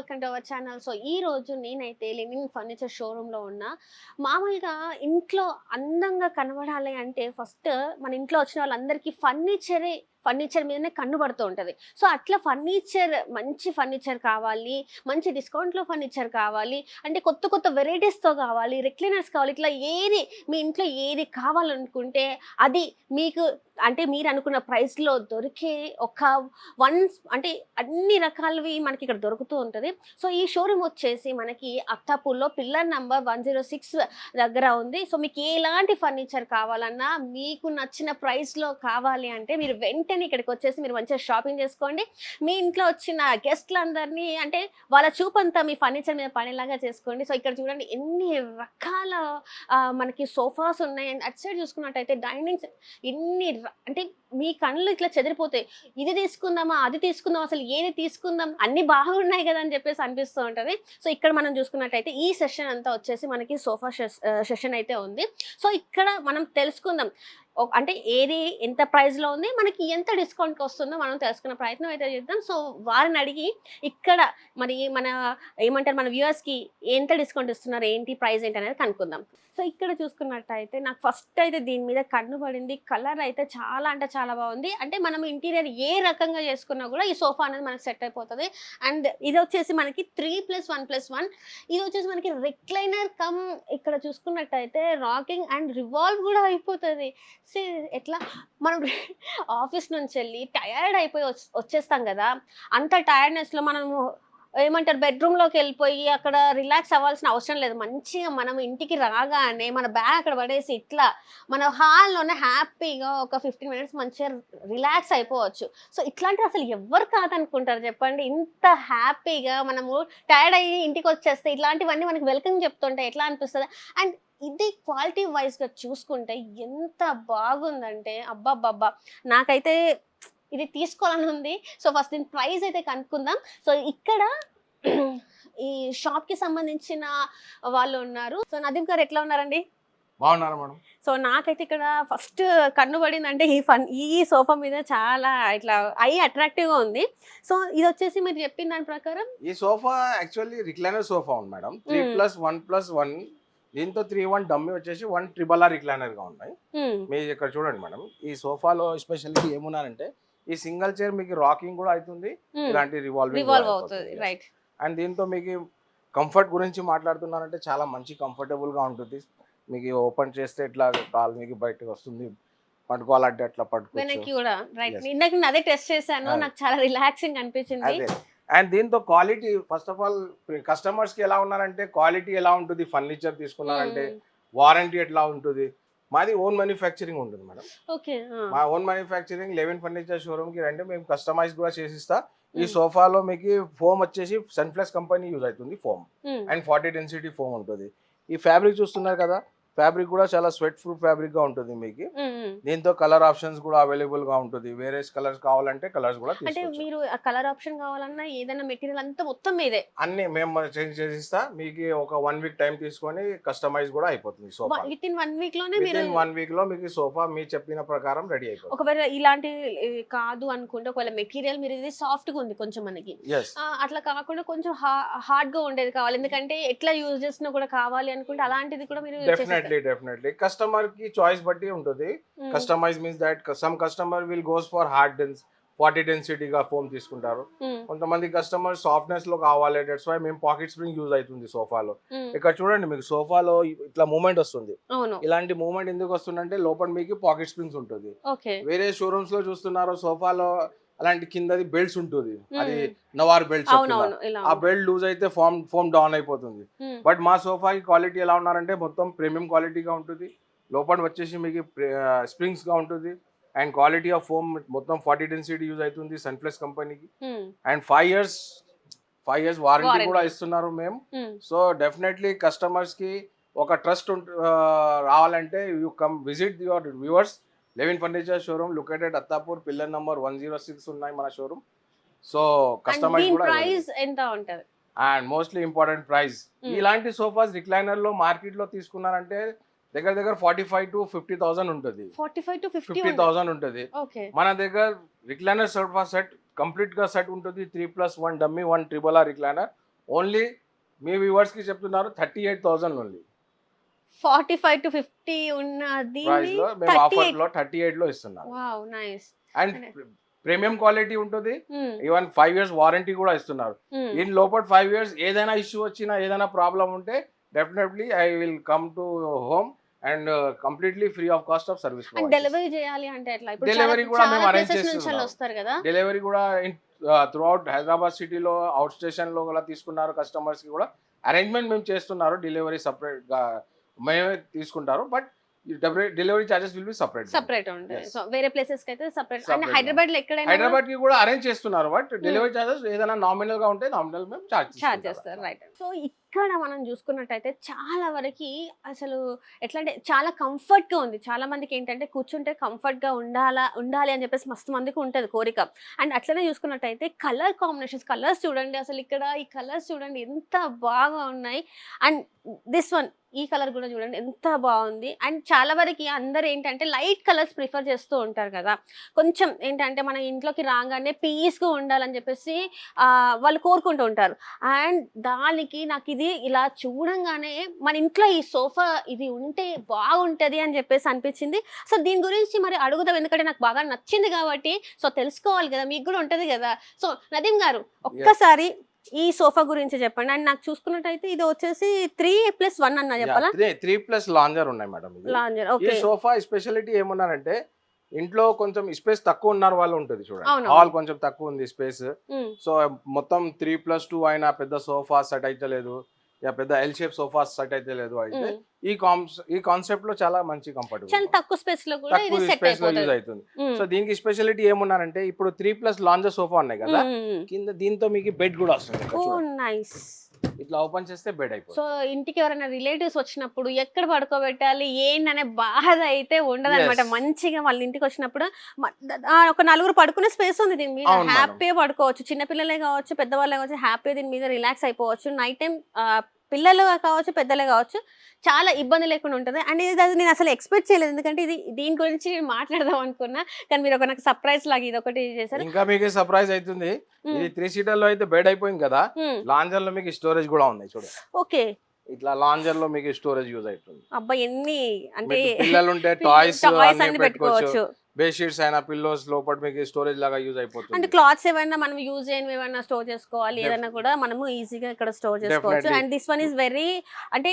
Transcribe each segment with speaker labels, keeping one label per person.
Speaker 1: Welcome to our channel. So ఈ రోజు నేనైతే లివింగ్ ఫర్నిచర్ షోరూంలో ఉన్నా. మామూలుగా ఇంట్లో అందంగా కనబడాలి అంటే ఫస్ట్ మన ఇంట్లో వచ్చిన వాళ్ళందరికీ ఫర్నిచర్ మీదనే కన్ను పడుతూ ఉంటది. సో అట్లా మంచి ఫర్నిచర్ కావాలి, మంచి డిస్కౌంట్‌లో ఫర్నిచర్ కావాలి, అంటే కొత్త కొత్త వెరైటీస్‌తో కావాలి, రిక్లైనర్స్ కావాలి. ఇట్లా మీ ఇంట్లో ఏది కావాలనుకుంటే అది మీకు అంటే మీరనుకున్న ప్రైస్‌లో దొరికే ఒక అంటే అన్ని రకాలవి మనకిక్కడ దొరుకుతూ ఉంటది. సో ఈ షోరూమ్ వచ్చేసి మనకి అత్తాపూర్‌లో పిల్లర్ నంబర్ 106 దగ్గర ఉంది. సో మీకు ఎలాంటి ఫర్నిచర్ కావాలన్నా, మీకు నచ్చిన ప్రైస్‌లో కావాలి అంటే మీరు వెంటనే ఇక్కడికొచ్చేసి మీరు మంచిగా షాపింగ్ చేసుకోండి. మీ ఇంట్లో వచ్చిన గెస్ట్‌లందరినీ అంటే వాళ్ళ చూపంతా మీ ఫర్నిచర్ మీద పడేలాగా చేసుకోండి. సో ఇక్కడ చూడండి ఎన్ని రకాల మనకి సోఫాస్ ఉన్నాయి. అండ్ అటు సైడ్ చూసుకున్నట్టయితే డైనింగ్ సెట్ అంటే మీ కళ్ళు ఇట్లా చెదిరిపోతాయి. ఇది తీసుకుందామా? అది తీసుకుందామా? అసలు ఏది తీసుకుందాం? అన్నీ బాగున్నాయి గదా! అని చెప్పేసి అనిపిస్తూ ఉంటది. సో ఇక్కడ మనం చూసుకున్నట్టయితే ఈ సెషన్ అంతా వచ్చేసి మనకి సోఫా సెషన్ అయితే ఉంది. సో ఇక్కడ మనం తెలుసుకుందాం. అంటే ఏది ఎంత ప్రైస్‌లో ఉంది, మనకి ఎంత డిస్కౌంట్‌కి వస్తుందో మనం తెలుసుకునే ప్రయత్నం అయితే చేద్దాం. సో వారిని అడిగి ఇక్కడ మరి ఏమంటారు మన వ్యూవర్స్‌కి ఎంత డిస్కౌంట్ ఇస్తున్నారు, ఏంటి ప్రైస్ ఏంటి అనేది కనుక్కుందాం. సో ఇక్కడ చూసుకున్నట్టయితే నాకు ఫస్ట్ అయితే దీని మీద కన్ను పడింది. కలర్ అయితే చాలా అంటే చాలా బాగుంది. అంటే మనం ఇంటీరియర్ ఏ రకంగా చేసుకున్నా కూడా ఈ సోఫా అనేది మనకి సెట్ అయిపోతది. అండ్ ఇది వచ్చేసి మనకి 3+1+1 ఇది వచ్చేసి మనకి రిక్లైనర్ కమ్ ఇక్కడ చూసుకున్నట్టయితే రాకింగ్ అండ్ రివాల్వ్ కూడా అయిపోతది. సీ ఎట్లా మనం ఆఫీస్ నుంచి వెళ్ళి టయర్డ్ అయిపోయి వచ్చేస్తాం కదా, అంత టైర్డ్నెస్లో మనము ఏమంటారు బెడ్రూమ్లోకి వెళ్ళిపోయి అక్కడ రిలాక్స్ అవ్వాల్సిన అవసరం లేదు. మంచిగా మనం ఇంటికి రాగానే మన బ్యాగ్ అక్కడ పడేసి ఇట్లా మన హాల్లోనే హ్యాపీగా ఒక 15 మినిట్స్ మంచిగా రిలాక్స్ అయిపోవచ్చు. సో ఇట్లాంటివి అసలు ఎవరు కాదనుకుంటారు చెప్పండి. ఇంత హ్యాపీగా మనము టైర్డ్ అయ్యి ఇంటికి వచ్చేస్తే ఇట్లాంటివన్నీ మనకి వెల్కమ్ చెప్తుంటే ఎట్లా అనిపిస్తుంది. అండ్ ఇది క్వాలిటీ వైజ్‌గా చూసుకుంటే ఎంత బాగుందంటే అబ్బబ్బబ్బా! నాకైతే ఇది తీసుకోవాలని ఉంది. సో ఫస్ట్ దీని ప్రైస్ అయితే కనుక్కుందాం. సో ఇక్కడ ఈ షాప్‌కి సంబంధించిన వాళ్ళు ఉన్నారు. సో నదీమ్ గారు ఎట్లా ఉన్నారండి?
Speaker 2: బాగున్నారా మేడం?
Speaker 1: సో నాకైతే ఇక్కడ ఫస్ట్ కన్ను పడిందంటే ఈ సోఫా మీద చాలా ఇట్లా అట్రాక్టివ్‌గా ఉంది. సో ఇదొచ్చేసి మీరు చెప్పిన దాని ప్రకారం
Speaker 2: ఈ సోఫా యాక్చువల్లీ రిక్లైనర్ సోఫా ఉంది మేడం. 3+1+1 దీంతో 3-1 డమ్మీ వచ్చేసి 1 ట్రిబల్ రిక్లైనర్ గా ఉన్నాయి. మీరు ఇక్కడ చూడండి మేడం, ఈ సోఫాలో స్పెషల్లీ ఏమున్నారంటే ఈ సింగిల్ చైర్ మీకు రాకింగ్ కూడా అవుతుంది, ఇలాంటి రివాల్వ్
Speaker 1: అవుతుంది. రైట్.
Speaker 2: అండ్ దీంతో మీకు కంఫర్ట్ గురించి మాట్లాడుతున్నారంటే చాలా మంచి కంఫర్టబుల్ గా ఉంటుంది. మీకు ఓపెన్ చేస్తే ఇట్లా కాలు మీకు బయటకు వస్తుంది, పట్టుకోవాలంటే అట్లా
Speaker 1: వెనక్కి కూడా. రైట్. ఇందాక నేను అదే టెస్ట్ చేశాను, నాకు చాలా రిలాక్సింగ్ అనిపించింది.
Speaker 2: అండ్ దీంతో quality first of all customers కి ఎలా ఉన్నారంటే క్వాలిటీ ఎలా ఉంటుంది, ఫర్నిచర్ తీసుకున్నారంటే వారంటీ ఎట్లా ఉంటుంది. మాది ఓన్ మ్యానుఫ్యాక్చరింగ్ ఉంటుంది మేడం.
Speaker 1: ఓకే.
Speaker 2: మా own manufacturing Levin furniture showroom కి రండి, మేము కస్టమైజ్ కూడా చేసిస్తా. ఈ సోఫాలో మీకు ఫోమ్ వచ్చేసి సన్ఫ్లెక్స్ కంపెనీ యూజ్ అవుతుంది ఫోమ్, అండ్ 40 డెన్సిటీ ఫోమ్ ఉంటుంది. ఈ ఫ్యాబ్రిక్ చూస్తున్నారు కదా, ఫ్యాబ్రిక్ కూడా చాలా స్వెట్ ప్రూఫ్ ఫ్యాబ్రిక్ గా ఉంటుంది మీకు. దీంతో కలర్ ఆప్షన్స్ కూడా అవైలబుల్ గా ఉంటుంది. వేరే కలర్స్ కావాలంటే కలర్స్ కూడా
Speaker 1: అంటే మీరు ఆ కలర్ ఆప్షన్ కావాలన్నా ఏదైనా మెటీరియల్ అంతా మొత్తం మీదే
Speaker 2: అన్ని మేము చేంజ్ చేసిస్తా. మీకు ఒక 1 వీక్ టైం తీసుకొని కస్టమైజ్ కూడా అయిపోతుంది సోఫా.
Speaker 1: విత్ ఇన్ 1 వీక్ లోనే
Speaker 2: మీరు 1 వీక్ లో మీకు సోఫా మీ చెప్పిన ప్రకారం రెడీ అయిపోతుంది.
Speaker 1: ఒకవేళ ఇలాంటి కాదు అనుకుంటే ఒకవేళ మెటీరియల్ మీరు ఇది సాఫ్ట్ గా ఉంది కొంచెం మనకి, అట్లా కాకుండా కొంచెం హార్డ్ గా ఉండేది కావాలి, ఎందుకంటే ఎట్లా యూజ్ చేసినా కూడా కావాలి అనుకుంటే అలాంటిది కూడా మీరు
Speaker 2: డెఫినెట్లీ కస్టమర్ కి చాయిస్ బట్టి ఉంటుంది. Customize means that some customer will goes for hard 40 density గా ఫోమ్ తీసుకుంటారు. కొంతమంది కస్టమర్ సాఫ్ట్నెస్ లో కావాలి, దట్స్ వై మేము పాకెట్ స్ప్రింగ్ యూజ్ అవుతుంది సోఫాలో. ఇక్కడ చూడండి మీకు సోఫాలో ఇట్లా మూవ్మెంట్ వస్తుంది. ఇలాంటి మూవ్మెంట్ ఎందుకు వస్తుందంటే లోపల మీకు పాకెట్ స్ప్రింగ్స్ ఉంటుంది. వేరే షోరూమ్స్ లో చూస్తున్నారు సోఫాలో అలాంటి కిందది బెల్ట్స్ ఉంటుంది, అది నవార్ బెల్ట్. ఆ బెల్ట్ లూజ్ అయితే ఫోమ్ డౌన్ అయిపోతుంది. బట్ మా సోఫాకి క్వాలిటీ ఎలా ఉన్నారంటే మొత్తం ప్రీమియం క్వాలిటీగా ఉంటుంది. లోపల వచ్చేసి మీకు స్ప్రింగ్స్ గా ఉంటుంది. అండ్ క్వాలిటీ ఆఫ్ ఫోమ్ మొత్తం 40 డెన్సిటీ యూజ్ అవుతుంది సన్ఫ్లెక్స్ కంపెనీకి. అండ్ 5 ఇయర్స్ వారంటీ కూడా ఇస్తున్నారు మేము. సో డెఫినెట్లీ కస్టమర్స్ కి ఒక ట్రస్ట్ రావాలంటే you come visit your viewers Levin furniture showroom located Attapur pillar number 106 ఉన్నాయి మన షోరూమ్. సో కస్టమైజ్ కూడా
Speaker 1: ప్రైస్ ఎంత ఉంటది.
Speaker 2: అండ్ మోస్ట్లీ ఇంపార్టెంట్ ప్రైస్, ఇలాంటి సోఫాస్ రిక్లైనర్ లో మార్కెట్ లో తీసుకున్నారంటే దగ్గర 45,000 to 50,000 ఉంటుంది.
Speaker 1: 45,000 to
Speaker 2: 50,000 ఉంటుంది. మన దగ్గర రిక్లైనర్ సోఫా సెట్ కంప్లీట్ గా సెట్ ఉంటుంది. 3+1 డమ్మీ 1 ట్రిబల్ రిక్లైనర్ ఓన్లీ మీ వ్యూవర్స్ కి చెప్తున్నారు 38,000 ఓన్లీ
Speaker 1: 45 to 50 ఉన్నది
Speaker 2: ప్రైస్ లో మేము ఆఫర్ లో 38 లో ఇస్తున్నాం.
Speaker 1: Wow nice.
Speaker 2: And premium quality ఉంటుంది. ఈవెన్ 5 years వారంటీ కూడా ఇస్తున్నారు. ఈ లోపల 5 years ఏదైనా ఇష్యూ వచ్చినా ఏదైనా ప్రాబ్లం ఉంటే definitely I will come to home and completely free of cost of service.
Speaker 1: Delivery చేయాలి అంటే ఎట్లా? ఇప్పుడు
Speaker 2: డెలివరీ కూడా మేము అరేంజ్
Speaker 1: నుంచి
Speaker 2: చేస్తున్నాం.
Speaker 1: వస్తారు కదా,
Speaker 2: డెలివరీ కూడా త్రూ అవుట్ హైదరాబాద్ సిటీలో అవుట్ స్టేషన్ లో కూడా తీసుకున్నారు కస్టమర్స్ కి కూడా అరేంజ్మెంట్ మేము చేస్తున్నారు. డెలివరీ సపరేట్ గా మేమే తీసుకుంటారు, but delivery charges will be
Speaker 1: separate ఉంటాయి.
Speaker 2: Yes.
Speaker 1: సో వేరే ప్లేసెస్ కి అయితే సెపరేట్. అండ్
Speaker 2: Separate
Speaker 1: హైదరాబాద్ లో ఎక్కడైనా
Speaker 2: హైదరాబాద్ కి కూడా అరేంజ్ చేస్తున్నారు, బట్ డెలివరీ చార్జెస్ ఏదైనా నామినల్ గా ఉంటే నామినల్ మేము
Speaker 1: చార్జ్ చేస్తారు. రైట్. సో ఇక్కడ మనం చూసుకున్నట్టయితే చాలా వరకు అసలు ఎట్లా అంటే చాలా కంఫర్ట్ గా ఉంది. చాలా మందికి ఏంటంటే కూర్చుంటే కంఫర్ట్ గా ఉండాలి అని చెప్పేసి మస్తు మందికి ఉంటది కోరిక. అండ్ అట్లనే చూసుకున్నట్టయితే కలర్ కాంబినేషన్స్, కలర్స్ చూడండి అసలు ఇక్కడ ఈ కలర్స్ చూడండి ఎంత బాగా ఉన్నాయి. అండ్ దిస్ వన్ ఈ కలర్ కూడా చూడండి ఎంత బాగుంది. అండ్ చాలా వరకు అందరు ఏంటంటే లైట్ కలర్స్ ప్రిఫర్ చేస్తూ ఉంటారు కదా, కొంచెం ఏంటంటే మన ఇంట్లోకి రాగానే పీస్గా ఉండాలని చెప్పేసి వాళ్ళు కోరుకుంటూ ఉంటారు. అండ్ దానికి నాకు ఇది ఇలా చూడంగానే మన ఇంట్లో ఈ సోఫా ఇది ఉంటే బాగుంటుంది అని చెప్పేసి అనిపించింది. సో దీని గురించి మరి అడుగుదాం, ఎందుకంటే నాకు బాగా నచ్చింది కాబట్టి. సో తెలుసుకోవాలి కదా, మీకు కూడా ఉంటుంది కదా. సో నదీం గారు ఒక్కసారి ఈ సోఫా గురించి చెప్పండి. అండ్ నాకు చూసుకున్నట్టయితే ఇది వచ్చేసి 3+1 అన్న చెప్పాలా?
Speaker 2: 3+ లాంజర్ ఉన్నాయి మేడం.
Speaker 1: లాంజర్.
Speaker 2: ఈ
Speaker 1: ఓకే.
Speaker 2: సోఫా స్పెషాలిటీ ఏమన్నారంటే ఇంట్లో కొంచెం స్పేస్ తక్కువ ఉన్న వాళ్ళు ఉంటుంది చూడండి,
Speaker 1: అవును.
Speaker 2: హాల్ కొంచెం తక్కువ ఉంది స్పేస్.
Speaker 1: ఉమ్.
Speaker 2: సో మొత్తం 3+2 అయినా పెద్ద సోఫా సెట్ అయితే లేదు, పెద్ద ఎల్ షేప్ సోఫా సెట్ అయితే లేదు. అయితే
Speaker 1: ఉమ్.
Speaker 2: ఈ కాన్సెప్ట్ లో చాలా మంచి కంఫర్టబుల్,
Speaker 1: చాలా తక్కువ స్పేస్ లో కూడా ఇది
Speaker 2: తక్కువ
Speaker 1: సెట్
Speaker 2: స్పేస్ లో యూజ్
Speaker 1: అయిపోతుంది.
Speaker 2: అవుతుంది. సో దీనికి స్పెషాలిటీ ఏమన్నారంటే ఇప్పుడు 3+ లాంజర్ సోఫా ఉన్నాయి కదా, కింద దీంతో మీకు బెడ్ కూడా వస్తుంది. ఇక్కడ
Speaker 1: ఓ
Speaker 2: చూడండి.
Speaker 1: నైస్.
Speaker 2: ఇట్లా ఓపెన్ చేస్తే బెడ్ అయిపోతుంది.
Speaker 1: సో ఇంటికి ఎవరైనా రిలేటివ్స్ వచ్చినప్పుడు ఎక్కడ పడుకోబెట్టాలి ఏంటనే బాధ అయితే ఉండదు అనమాట.
Speaker 2: Yes.
Speaker 1: మంచిగా వాళ్ళ ఇంటికి వచ్చినప్పుడు ఒక నలుగురు పడుకునే స్పేస్ ఉంది దీని మీద,
Speaker 2: అవును మేడం.
Speaker 1: హ్యాపీగా పడుకోవచ్చు. చిన్నపిల్లలే కావచ్చు, పెద్దవాళ్ళే కావచ్చు, హ్యాపీగా దీని మీద రిలాక్స్ అయిపోవచ్చు. నైట్ టైం పిల్లలు కావచ్చు, పెద్దలే కావచ్చు, చాలా ఇబ్బంది లేకుండా ఉంటుంది. అండ్ ఇది నేను అసలు ఎక్స్పెక్ట్ చేయలేదు, ఎందుకంటే ఇది దీని గురించి నేను మాట్లాడదాం అనుకున్నా, కానీ మీరు ఒక నాకు సర్ప్రైజ్ లాగా ఇది ఒకటి చేశారు.
Speaker 2: ఇంకా మీకు సర్ప్రైజ్ అవుతుంది. ఇది 3 సీటర్ లో అయితే బెడ్ అయిపోయింది కదా, లాంజర్ లో మీకు స్టోరేజ్ కూడా ఉంది చూడండి.
Speaker 1: ఓకే.
Speaker 2: ఇట్లా లాంజర్ లో మీకు స్టోరేజ్ యూజ్ అవుతుంది.
Speaker 1: అబ్బా ఎన్ని అంటే
Speaker 2: మీకు పిల్లలు ఉంటే టాయ్స్
Speaker 1: అన్ని
Speaker 2: అన్ని
Speaker 1: పెట్టుకోవచ్చు.
Speaker 2: పెట్టుకోవచ్చు. బెడ్ షీట్స్ అయినా పిల్లోస్ లోపల మీకు స్టోరేజ్ లాగా యూజ్
Speaker 1: అంటే
Speaker 2: అయిపోతుంది.
Speaker 1: క్లాత్స్ ఏమైనా మనం యూజ్ చేయని ఏమైనా స్టోర్ చేసుకోవాలి ఏదైనా కూడా మనము ఈజీగా ఇక్కడ స్టోర్ చేసుకోవచ్చు.
Speaker 2: Definitely.
Speaker 1: And this one is very అంటే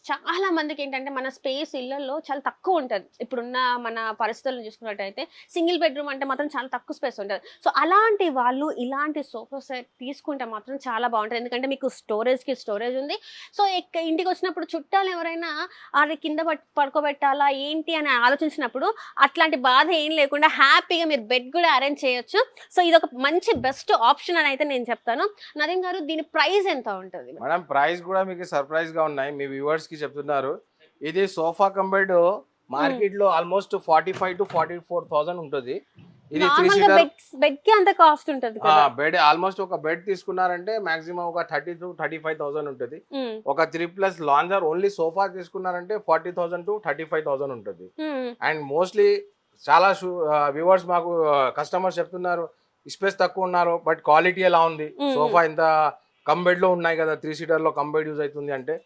Speaker 1: చాలా మందికి ఏంటంటే మన స్పేస్ ఇళ్లలో చాలా తక్కువ ఉంటుంది. ఇప్పుడున్న మన పరిస్థితులను చూసుకున్నట్టయితే సింగిల్ బెడ్రూమ్ అంటే మాత్రం చాలా తక్కువ స్పేస్ ఉంటుంది. సో అలాంటి వాళ్ళు ఇలాంటి సోఫా సెట్ తీసుకుంటే మాత్రం చాలా బాగుంటుంది, ఎందుకంటే మీకు స్టోరేజ్ ఉంది. సో ఇంటికి వచ్చినప్పుడు చుట్టాలు ఎవరైనా అది కింద పడుకోబెట్టాలా ఏంటి అని ఆలోచించినప్పుడు అట్లాంటి బాధ ఏం లేకుండా హ్యాపీగా మీరు బెడ్ కూడా అరేంజ్ చేయొచ్చు. సో ఇది ఒక మంచి బెస్ట్ ఆప్షన్ అని అయితే నేను చెప్తాను. నదీం గారు దీని ప్రైస్ ఎంత ఉంటుంది?
Speaker 2: మేడం ప్రైస్ కూడా మీకు సర్ప్రైజ్ గా ఉన్నాయి. మీ వ్యూవర్స్ కి చెప్తున్నారు, ఇది సోఫా కంబెడ్ మార్కెట్ లో ఆల్మోస్ట్ 45,000 to 44,000 ఉంటుంది. ఇది 3 సీటర్
Speaker 1: బెడ్ కి అంత కాస్ట్ ఉంటుంది కదా.
Speaker 2: బెడ్ ఆల్మోస్ట్ ఒక బెడ్ తీసుకున్నారంటే మాక్సిమం ఒక 30,000 to 35,000 ఉంటుంది. ఒక 3+ లాంజర్ ఓన్లీ సోఫా తీసుకున్నారంటే 40,000 to 35,000 ఉంటుంది. అండ్ మోస్ట్లీ చాలా వ్యూవర్స్ మాకు కస్టమర్స్ చెప్తున్నారు స్పేస్ తక్కువ ఉన్నారు బట్ క్వాలిటీ ఎలా ఉంది, సోఫా ఇంత కంబెడ్ లో ఉన్నాయి కదా, 3 సీటర్ లో కంబెడ్ యూజ్ అవుతుంది అంటే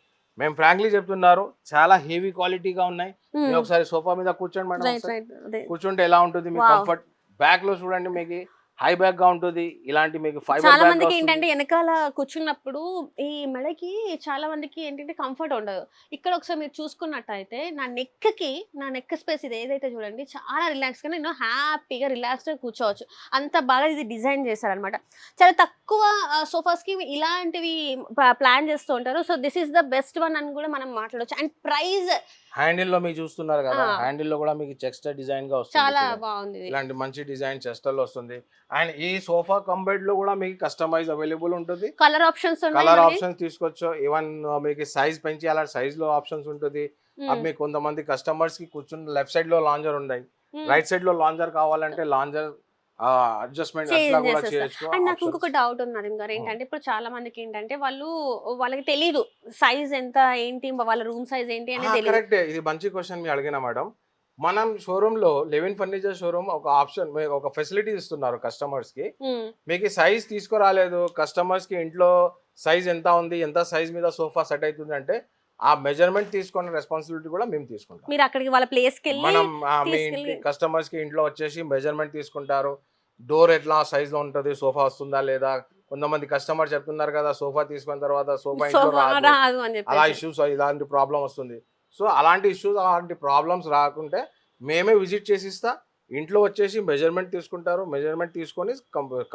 Speaker 2: మేము ఫ్రాంక్లీ చెప్తున్నారు చాలా హెవీ క్వాలిటీగా ఉన్నాయి. మీరు ఒకసారి సోఫా మీద కూర్చోండి మేడం, కూర్చుంటే ఎలా ఉంటుంది మీ కంఫర్ట్. బ్యాక్ లో చూడండి మీకు హై బ్యాక్ గా ఉంటుంది. ఇలాంటి మీకు ఫైబర్
Speaker 1: చాలా
Speaker 2: బ్యాక్
Speaker 1: మందికి ఏంటంటే వెనకాల కూర్చున్నప్పుడు ఈ మెడకి చాలా మందికి ఏంటంటే కంఫర్ట్ ఉండదు. ఇక్కడ ఒకసారి మీరు చూసుకున్నట్టయితే నా నెక్ స్పేస్ ఇది ఏదైతే చూడండి చాలా రిలాక్స్ గా నేను హ్యాపీగా రిలాక్స్ గా కూర్చోవచ్చు. అంత బాగా ఇది డిజైన్ చేశారనమాట. చాలా తక్కువ సోఫాస్ కి ఇలాంటివి ప్లాన్ చేస్తూ ఉంటారు. So this is the best one అని కూడా మనం మాట్లాడవచ్చు. అండ్ ప్రైస్
Speaker 2: హ్యాండిల్ లో మీరు చూస్తున్నారు కదా, హ్యాండిల్ లో కూడా మీకు చెస్టర్ డిజైన్ గా వస్తుంది.
Speaker 1: చాలా బాగుంది,
Speaker 2: ఇలాంటి మంచి డిజైన్ చెస్టర్ లో వస్తుంది. అండ్ ఈ సోఫా కంబెడ్ లో కూడా మీకు కస్టమైజ్ అవైలబుల్ ఉంటుంది.
Speaker 1: కలర్ ఆప్షన్స్
Speaker 2: తీసుకోవచ్చు. ఈవెన్ మీకు సైజ్ పెంచి అలా సైజ్ లో ఆప్షన్స్ ఉంటుంది. అవి మీకు కొంతమంది కస్టమర్స్ కి కూర్చుని లెఫ్ట్ సైడ్ లో లాంజర్ ఉన్నాయి, రైట్ సైడ్ లో లాంజర్ కావాలంటే లాంజర్ అడ్జస్ట్మెంట్ అట్లా కూడా చేయొచ్చు.
Speaker 1: అండ్ నాకు ఇంకొక డౌట్ ఉంది నదీం గారు, ఏంటంటే ఇప్పుడు చాలా మందికి ఏంటంటే వాళ్ళకి తెలియదు సైజ్ ఎంత ఏంటి, వాళ్ళ రూమ్ సైజ్ ఏంటి అనేది తెలియదు.
Speaker 2: కరెక్ట్, ఇది మంచి క్వశ్చన్ మీరు అడిగిన మేడం. మనం షోరూమ్ లో లెవిన్ ఫర్నిచర్ షోరూమ్ ఒక ఆప్షన్ ఒక ఫెసిలిటీ ఇస్తున్నారు కస్టమర్స్ కి. మీకు సైజ్ తీసుకురాలేదు, కస్టమర్స్ కి ఇంట్లో సైజ్ ఎంత ఉంది, ఎంత సైజ్ మీద సోఫా సెట్ అవుతుంది అంటే ఆ మెజర్మెంట్ తీసుకున్న రెస్పాన్సిబిలిటీ కూడా మేము తీసుకుంటాం.
Speaker 1: మీరు అక్కడికి వాళ్ళ ప్లేస్ కి వెళ్ళి
Speaker 2: మనం మీ
Speaker 1: తీసుకెళ్ళి
Speaker 2: ఇంటి కస్టమర్స్ కి ఇంట్లో వచ్చేసి మెజర్మెంట్ తీసుకుంటారు. డోర్ ఎట్లా సైజ్ లో ఉంటుంది, సోఫా వస్తుందా లేదా. కొంతమంది కస్టమర్ చెప్తున్నారు కదా సోఫా తీసుకున్న తర్వాత సోఫా ఇంట్లో
Speaker 1: సోఫా
Speaker 2: రాదు,
Speaker 1: రాదు అని
Speaker 2: అలా
Speaker 1: చెప్పేసి.
Speaker 2: ఇష్యూస్ ఇలాంటి ప్రాబ్లం వస్తుంది. సో అలాంటి ఇష్యూస్ అలాంటి ప్రాబ్లమ్స్ రాకుంటే మేమే విజిట్ చేసి ఇస్తా. ఇంట్లో వచ్చేసి మెజర్మెంట్ తీసుకుంటారు, మెజర్మెంట్ తీసుకొని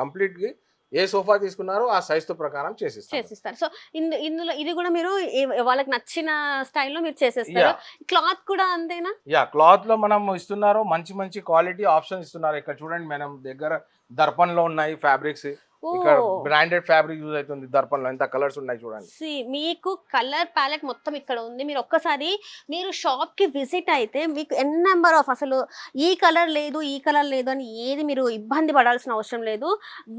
Speaker 2: కంప్లీట్గా ఏ సోఫా తీసుకున్నారో ఆ సైజ్ తో ప్రకారం చేసిస్తారు.
Speaker 1: చేసిస్తారు. సో ఇందులో ఇది కూడా మీరు వాళ్ళకి నచ్చిన స్టైల్లో మీరు చేసేస్తారు. క్లాత్ కూడా అంతేనా?
Speaker 2: యా, క్లాత్ లో మనం ఇస్తున్నారు, మంచి మంచి క్వాలిటీ ఆప్షన్ ఇస్తున్నారు. ఇక్కడ చూడండి మేడం, దగ్గర దర్పణ్ లో ఉన్నాయి ఫ్యాబ్రిక్స్. ఇక్కడ బ్రాండెడ్ ఫ్యాబ్రిక్ యూజ్ అవుతుంది దర్పణ్ లో. ఎంత కలర్స్ ఉన్నాయి చూడండి.
Speaker 1: మీకు కలర్ ప్యాలెట్ మొత్తం ఇక్కడ ఉంది. మీరు ఒక్కసారి మీరు షాప్ కి విజిట్ అయితే మీకు ఎన్ నెంబర్ ఆఫ్ అసలు ఈ కలర్ లేదు ఈ కలర్ లేదు అని ఏది మీరు ఇబ్బంది పడాల్సిన అవసరం లేదు.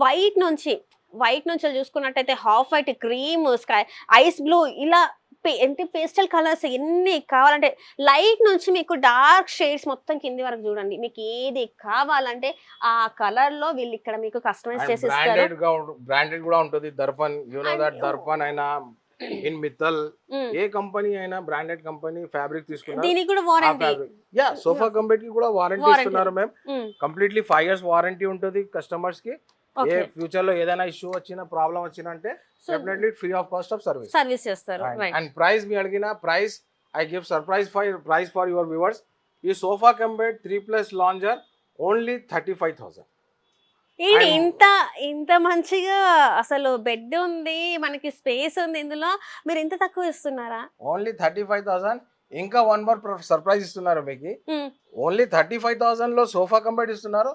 Speaker 1: వైట్ నుంచి చూసుకున్నట్టయితే half white, cream, sky, ice blue, ఇలా ఏంటి పేస్టల్ కలర్స్ ఎన్ని కావాలంటే లైట్ నుంచి మీకు డార్క్ షేడ్స్ మొత్తం కింది వరకు చూడండి. మీకు ఏది కావాలంటే ఆ కలర్ లో వీళ్ళు ఇక్కడ మీకు కస్టమైజ్ చేసి ఇస్తారు.
Speaker 2: బ్రాండెడ్ కూడా ఉంటుంది Darpan. You know that Darpan అయినా ఇన్ మిత్తల్ ఏ కంపెనీ అయినా బ్రాండెడ్ కంపెనీ ఫ్యాబ్రిక్ తీసుకున్నా
Speaker 1: దీనికి కూడా వారంటీ.
Speaker 2: యా, సోఫా కంపెనీ కి కూడా వారంటీ ఇస్తున్నారు మేము. కంప్లీట్లీ 5 years వారంటీ ఉంటుంది కస్టమర్స్ కి. ఏ ఫ్యూచర్ లో ఏదైనా ఇష్యూ వచ్చినా ప్రాబ్లం వచ్చినా అంటే definitely free of cost of service
Speaker 1: చేస్తారు.
Speaker 2: అండ్ ప్రైస్ మీ అడిగిన price I give surprise price for your viewers. ఈ సోఫా కంబెడ్ 3+ లాంజర్ ఓన్లీ 35,000.
Speaker 1: ఏంటి ఇంత మంచిగా అసలు బెడ్ ఉంది, మనకి స్పేస్ ఉంది, ఇందులో మీరు ఇంత తక్కువ ఇస్తున్నారా?
Speaker 2: ఓన్లీ 35,000. ఇంకా 1 more సర్ప్రైజ్ ఇస్తున్నారు మీకు. ఓన్లీ 35,000 లో సోఫా కంబెడ్ ఇస్తున్నారు.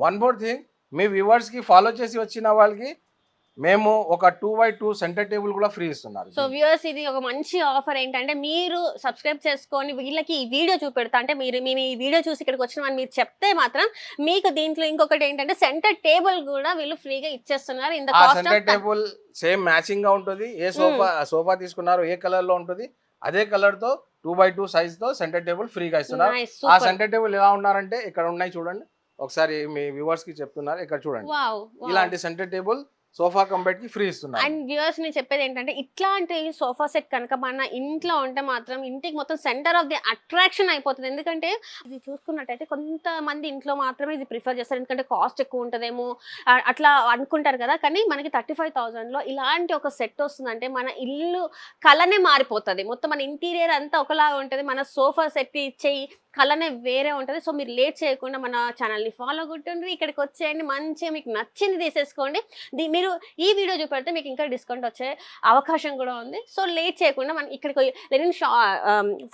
Speaker 2: 1 more థింగ్, మీ వ్యూవర్స్ కి ఫాలో చేసి వచ్చిన వాళ్ళకి మేము ఒక 2x2 సెంటర్ టేబుల్ కూడా ఫ్రీ ఇస్తున్నారు.
Speaker 1: సో వ్యూవర్స్, ఇది ఒక మంచి ఆఫర్. ఏంటంటే మీరు సబ్స్క్రైబ్ చేసుకొని వీళ్ళకి ఈ వీడియో చూపెడతా అంటే మీరు మేము ఈ వీడియో చూసి ఇక్కడికి వచ్చినామని మీరు చెప్తే మాత్రం మీకు దీంట్లో ఇంకొకటి ఏంటంటే సెంటర్ టేబుల్ కూడా వీళ్ళు ఫ్రీగా ఇచ్చేస్తున్నారు. ఇంత cost
Speaker 2: centre table same matching గా ఉంటుంది. ఏ సోఫా తీసుకున్నారు ఏ కలర్ లో ఉంటుంది అదే కలర్ తో 2x2 సైజ్ తో సెంటర్ టేబుల్ ఫ్రీగా ఇస్తున్నారు. ఆ సెంటర్ టేబుల్ ఎలా ఉన్నారంటే ఇక్కడ ఉన్నాయి చూడండి. ఒకసారి మీ వ్యూవర్స్ కి చెప్తున్నారు, ఇక్కడ చూడండి. ఇలాంటి సెంటర్ టేబుల్ సోఫా కంబెడ్ కి ఫ్రీ ఇస్తున్నారు.
Speaker 1: అండ్ వ్యూవర్స్ ని చెప్పేది ఏంటంటే ఇట్లాంటి సోఫా సెట్ కనుక మన ఇంట్లో ఉంటే మాత్రం ఇంటికి మొత్తం సెంటర్ ఆఫ్ ది అట్రాక్షన్ అయిపోతుంది. ఎందుకంటే ఇది చూసుకున్నట్టయితే కొంతమంది ఇంట్లో మాత్రమే ఇది ప్రిఫర్ చేస్తారు, ఎందుకంటే కాస్ట్ ఎక్కువ ఉంటుందేమో అట్లా అనుకుంటారు కదా. కానీ మనకి 35,000 లో ఇలాంటి ఒక సెట్ వస్తుందంటే మన ఇల్లు కలనే మారిపోతుంది. మొత్తం మన ఇంటీరియర్ అంతా ఒకలాగా ఉంటుంది. మన సోఫా సెట్ ఇచ్చే కలనే వేరే ఉంటుంది. సో మీరు లేట్ చేయకుండా మన ఛానల్ని ఫాలో కొట్టండి, ఇక్కడికి వచ్చేయండి, మంచిగా మీకు నచ్చింది తీసేసుకోండి. మీరు ఈ వీడియో చూపెడితే మీకు ఇంకా డిస్కౌంట్ వచ్చే అవకాశం కూడా ఉంది. సో లేట్ చేయకుండా మనం ఇక్కడికి లెనిన్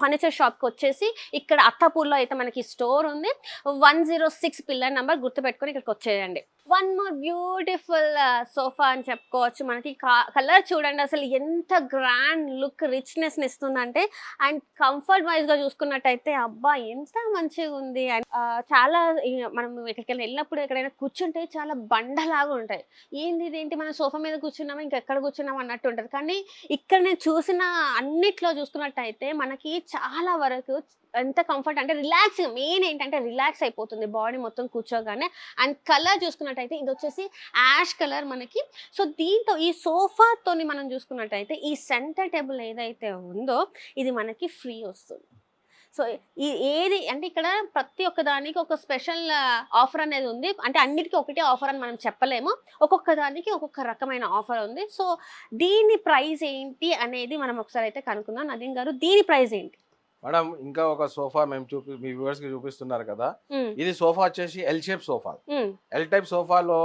Speaker 1: ఫర్నిచర్ షాప్కి వచ్చేసి ఇక్కడ అత్తాపూర్లో అయితే మనకి స్టోర్ ఉంది. 106 పిల్లర్ నెంబర్ గుర్తుపెట్టుకొని ఇక్కడికి వచ్చేయండి. 1 more బ్యూటిఫుల్ సోఫా అని చెప్పుకోవచ్చు. మనకి కలర్ చూడండి అసలు ఎంత గ్రాండ్ లుక్ రిచ్నెస్ ఇస్తుందంటే. అండ్ కంఫర్ట్ వైజ్ గా చూసుకున్నట్టయితే అబ్బా ఎంత మంచిగా ఉంది. అండ్ చాలా మనం ఎక్కడికైనా వెళ్ళినప్పుడు ఎక్కడైనా కూర్చుంటే చాలా బండలాగా ఉంటాయి. ఇదేంటి మనం సోఫా మీద కూర్చున్నామా ఇంకెక్కడ కూర్చున్నాం అన్నట్టు ఉంటుంది. కానీ ఇక్కడ నేను చూసిన అన్నిట్లో చూసుకున్నట్టయితే మనకి చాలా వరకు ఎంత కంఫర్ట్ అంటే రిలాక్స్, మెయిన్ ఏంటంటే రిలాక్స్ అయిపోతుంది బాడీ మొత్తం కూర్చోగానే. అండ్ కలర్ చూసుకున్నట్టయితే ఇది వచ్చేసి యాష్ కలర్ మనకి. సో దీంతో ఈ సోఫాతోని మనం చూసుకున్నట్టయితే ఈ సెంటర్ టేబుల్ ఏదైతే ఉందో ఇది మనకి ఫ్రీ వస్తుంది. సో ఏది అంటే ఇక్కడ ప్రతి ఒక్క దానికి ఒక స్పెషల్ ఆఫర్ అనేది ఉంది. అంటే అన్నిటికీ ఒకటే ఆఫర్ అని మనం చెప్పలేము, ఒక్కొక్క దానికి ఒక్కొక్క రకమైన ఆఫర్ ఉంది. సో దీని ప్రైస్ ఏంటి అనేది మనం ఒకసారి అయితే కనుక్కుందాం. నదీం గారు, దీని ప్రైస్ ఏంటి?
Speaker 2: మేడం ఇంకా ఒక సోఫా మేము మీ వ్యూవర్స్ కి చూపిస్తున్నారు కదా. ఇది సోఫా వచ్చేసి L shape sofa. L type సోఫాలో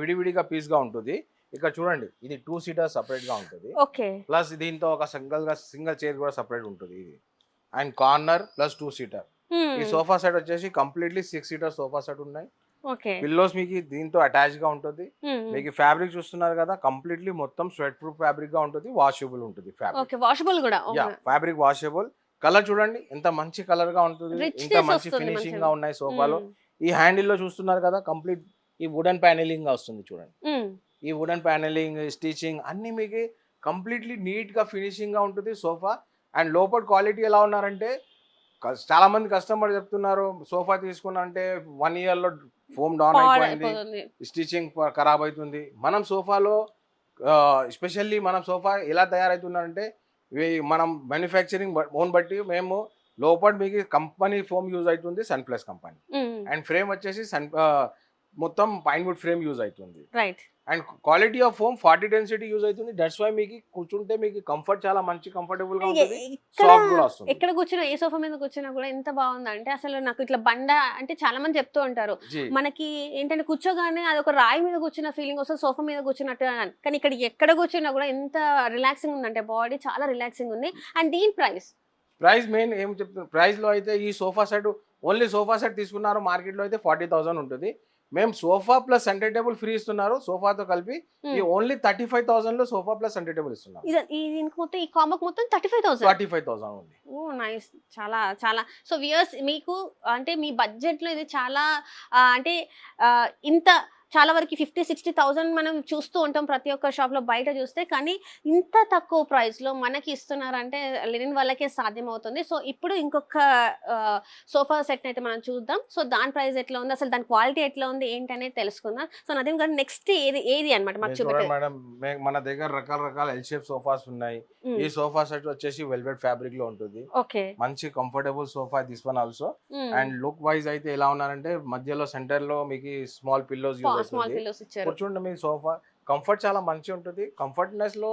Speaker 2: విడివిడిగా పీస్ గా ఉంటుంది. ఇక్కడ చూడండి, ఇది 2 seater సపరేట్ గా ఉంటుంది. ప్లస్ దీంతో ఒక సింగిల్ చైర్ కూడా సపరేట్ ఉంటుంది. ఇది అండ్ కార్నర్ ప్లస్ 2 seater. ఈ సోఫా సెట్ వచ్చేసి కంప్లీట్లీ 6 seater సోఫా సెట్ ఉన్నాయి. పిల్లోస్ మీకు దీంతో అటాచ్ గా ఉంటుంది. మీకు ఫ్యాబ్రిక్ చూస్తున్నారు కదా, కంప్లీట్లీ మొత్తం స్వెట్ ప్రూఫ్ ఫ్యాబ్రిక్ గా ఉంటుంది. వాషబుల్ ఉంటుంది ఫ్యాబ్రిక్ వాషబుల్. కలర్ చూడండి ఎంత మంచి కలర్ గా ఉంటుంది, ఇంకా మంచి ఫినిషింగ్ గా ఉన్నాయి సోఫాలో. ఈ హ్యాండిల్ లో చూస్తున్నారు కదా, కంప్లీట్ ఈ వుడెన్ ప్యానెలింగ్ గా వస్తుంది చూడండి. ఈ వుడెన్ ప్యానెలింగ్ స్టిచింగ్ అన్ని మీకు కంప్లీట్లీ నీట్ గా ఫినిషింగ్ గా ఉంటుంది సోఫా. అండ్ లోపల క్వాలిటీ ఎలా ఉన్నారంటే చాలా మంది కస్టమర్ చెప్తున్నారు సోఫా తీసుకున్నా అంటే 1 year లో ఫోమ్ డౌన్ అయిపోయింది,
Speaker 1: పాడైపోతుంది.
Speaker 2: స్టిచింగ్ ఖరాబ్ అవుతుంది. మనం సోఫాలో ఎస్పెషల్లీ మనం సోఫా ఎలా తయారవుతుందంటే మనం మ్యానుఫ్యాక్చరింగ్ ఓన్ బట్టి మేము లోపల మీకు కంపెనీ ఫోమ్ యూజ్ అవుతుంది, సన్ప్లస్ కంపెనీ. అండ్ ఫ్రేమ్ వచ్చేసి మొత్తం పైన్వుడ్ ఫ్రేమ్ యూజ్ అవుతుంది.
Speaker 1: Right.
Speaker 2: And quality of foam 40 density use అవుతుంది. దట్స్ వై మీకు కూర్చుంటే మీకు కంఫర్ట్ చాలా మంచి కంఫర్టబుల్ గా ఉంటుంది, సాఫ్ట్ కూడా వస్తుంది.
Speaker 1: ఎక్కడ కూర్చున్నా ఏ సోఫా మీద కూర్చున్నా కూడా ఎంత బాగుందంటే అసలు నాకు ఇట్లా బండ అంటే చాలా మంది చెప్తూ ఉంటారు
Speaker 2: జీ
Speaker 1: మనకి ఏంటంటే కూర్చోగానే అది ఒక రాయి మీద కూర్చున్న ఫీలింగ్ వస్తుంది సోఫా మీద కూర్చున్నట్టు అని. కానీ ఇక్కడ ఎక్కడ కూర్చున్నా కూడా ఎంత రిలాక్సింగ్ ఉందంటే బాడీ చాలా రిలాక్సింగ్ ఉంది. అండ్ దీని
Speaker 2: ప్రైస్ మెయిన్ ఏం చెప్తున్నారు, ప్రైస్ లో అయితే ఈ sofa set only sofa set తీసుకున్నారు మార్కెట్ లో అయితే 40,000 ఉంటుంది. మేము sofa plus centre table free ఇస్తున్నారు, సోఫాతో కలిపి ఈ ఓన్లీ 35,000 లో సోఫా ప్లస్ సెంటర్ టేబుల్ ఇస్తున్నారు.
Speaker 1: దీనికి మొత్తం ఈ కాంబోకి మొత్తం 35,000.
Speaker 2: 35,000 ఉంది.
Speaker 1: ఓ నైస్. చాలా చాలా సో వ్యూయర్స్ మీకు అంటే మీ బడ్జెట్ లో ఇది చాలా అంటే ఇంత చాలా వరకు 50-60,000 మనం చూస్తూ ఉంటాం ప్రతి ఒక్క షాప్ లో బయట చూస్తే. కానీ ఇంత తక్కువ ప్రైస్ లో మనకి ఇస్తున్నారంటే లెనిన్ వాళ్ళకే సాధ్యం అవుతుంది. సో ఇప్పుడు ఇంకొక సోఫా సెట్ అయితే మనం చూద్దాం. సో దాని ప్రైస్ ఎట్లా ఉంది, అసలు దాని క్వాలిటీ ఎట్లా ఉంది ఏంటి అనేది తెలుసుకుందాం. సో నదీం గారు నెక్స్ట్ ఏది అనమాట మాకు చూపెట్టారు?
Speaker 2: మేడం మన దగ్గర రకాల ఎల్ షేప్ సోఫాస్ ఉన్నాయి. ఈ సోఫా సెట్ వచ్చేసి వెల్వెట్ ఫ్యాబ్రిక్ లో ఉంటుంది.
Speaker 1: ఓకే.
Speaker 2: మంచి comfortable sofa this one also. And look wise అయితే ఎలా ఉన్నారంటే మధ్యలో సెంటర్ లో మీకు స్మాల్ పిల్లోస్
Speaker 1: స్మాల్ పిల్లోస్ ఇచ్చారు.
Speaker 2: కూర్చుంటే మీ సోఫా కంఫర్ట్ చాలా మంచిగా ఉంటుంది. కంఫర్ట్నెస్ లో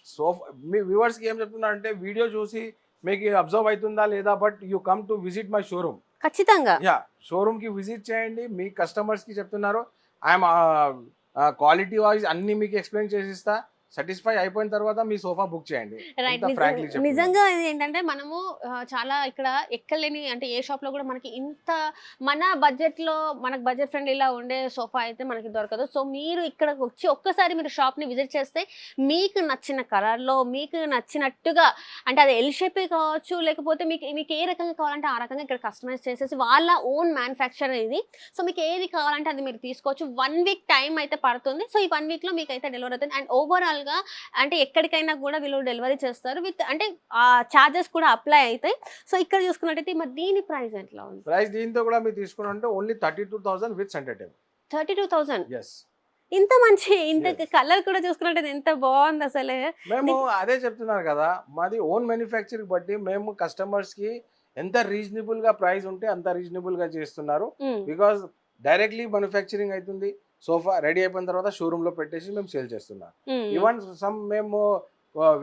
Speaker 2: సోఫా మీ వ్యూవర్స్ కి ఏం చెప్తున్నా అంటే వీడియో చూసి మీకు అబ్జర్వ్ అవుతుందా లేదా, but you come to visit my showroom.
Speaker 1: ఖచ్చితంగా
Speaker 2: షోరూమ్ కి విజిట్ చేయండి. మీ కస్టమర్స్ కి చెప్తున్నారు ఐఎమ్ క్వాలిటీ వైజ్ అన్ని మీకు ఎక్స్ప్లెయిన్ చేసిస్తా. సాటిస్ఫై అయిపోయిన తర్వాత మీ సోఫా బుక్ చేయండి.
Speaker 1: నిజంగా ఇది ఏంటంటే మనము చాలా ఇక్కడ ఎక్కలేని అంటే ఏ షాప్ లో కూడా మనకి ఇంత మన బడ్జెట్ లో మనకు బడ్జెట్ ఫ్రెండ్లీలా ఉండే సోఫా అయితే మనకి దొరకదు. సో మీరు ఇక్కడ వచ్చి ఒక్కసారి మీరు షాప్ ని విజిట్ చేస్తే మీకు నచ్చిన కలర్ లో మీకు నచ్చినట్టుగా అంటే అది ఎల్ షేప్ కావచ్చు, లేకపోతే మీకు ఏ రకంగా కావాలంటే ఆ రకంగా ఇక్కడ కస్టమైజ్ చేసేసి వాళ్ళ ఓన్ మ్యానుఫ్యాక్చర్ ఇది. సో మీకు ఏది కావాలంటే అది మీరు తీసుకోవచ్చు. 1 week టైం అయితే పడుతుంది. సో ఈ 1 week లో మీకు అయితే డెలివరీ అవుతుంది. అండ్ ఓవరాల్ గా అంటే ఎక్కడికైనా కూడా వీళ్ళు డెలివరీ చేస్తారు విత్ అంటే చార్జెస్ కూడా అప్లై అవుతాయి. సో ఇక్కడ చూసుకున్నట్టయితే మరి దీని ప్రైస్ ఎట్లా ఉంది?
Speaker 2: ప్రైస్ దీంతో కూడా మీరు తీసుకున్నారంటే only 32,000 with centre table.
Speaker 1: 32,000.
Speaker 2: yes.
Speaker 1: ఇంత మంచి ఇంత కలర్ కూడా చూసుకున్నట్టయితే ఎంత బాగుంది అసలు.
Speaker 2: మేము అదే చెప్తున్నారు కదా, మాది ఓన్ మ్యానుఫ్యాక్చరింగ్ బట్టి మేము కస్టమర్స్ కి ఎంత రీజనబుల్ గా ప్రైస్ ఉంటే అంత రీజనబుల్ గా చేస్తున్నారు. బికాస్ డైరెక్ట్లీ మ్యానుఫ్యాక్చరింగ్ అవుతుంది. సోఫా రెడీ అయిపోయిన తర్వాత షోరూమ్ లో పెట్టేసి మేము సేల్ చేస్తున్నాం. ఈవెన్ మేము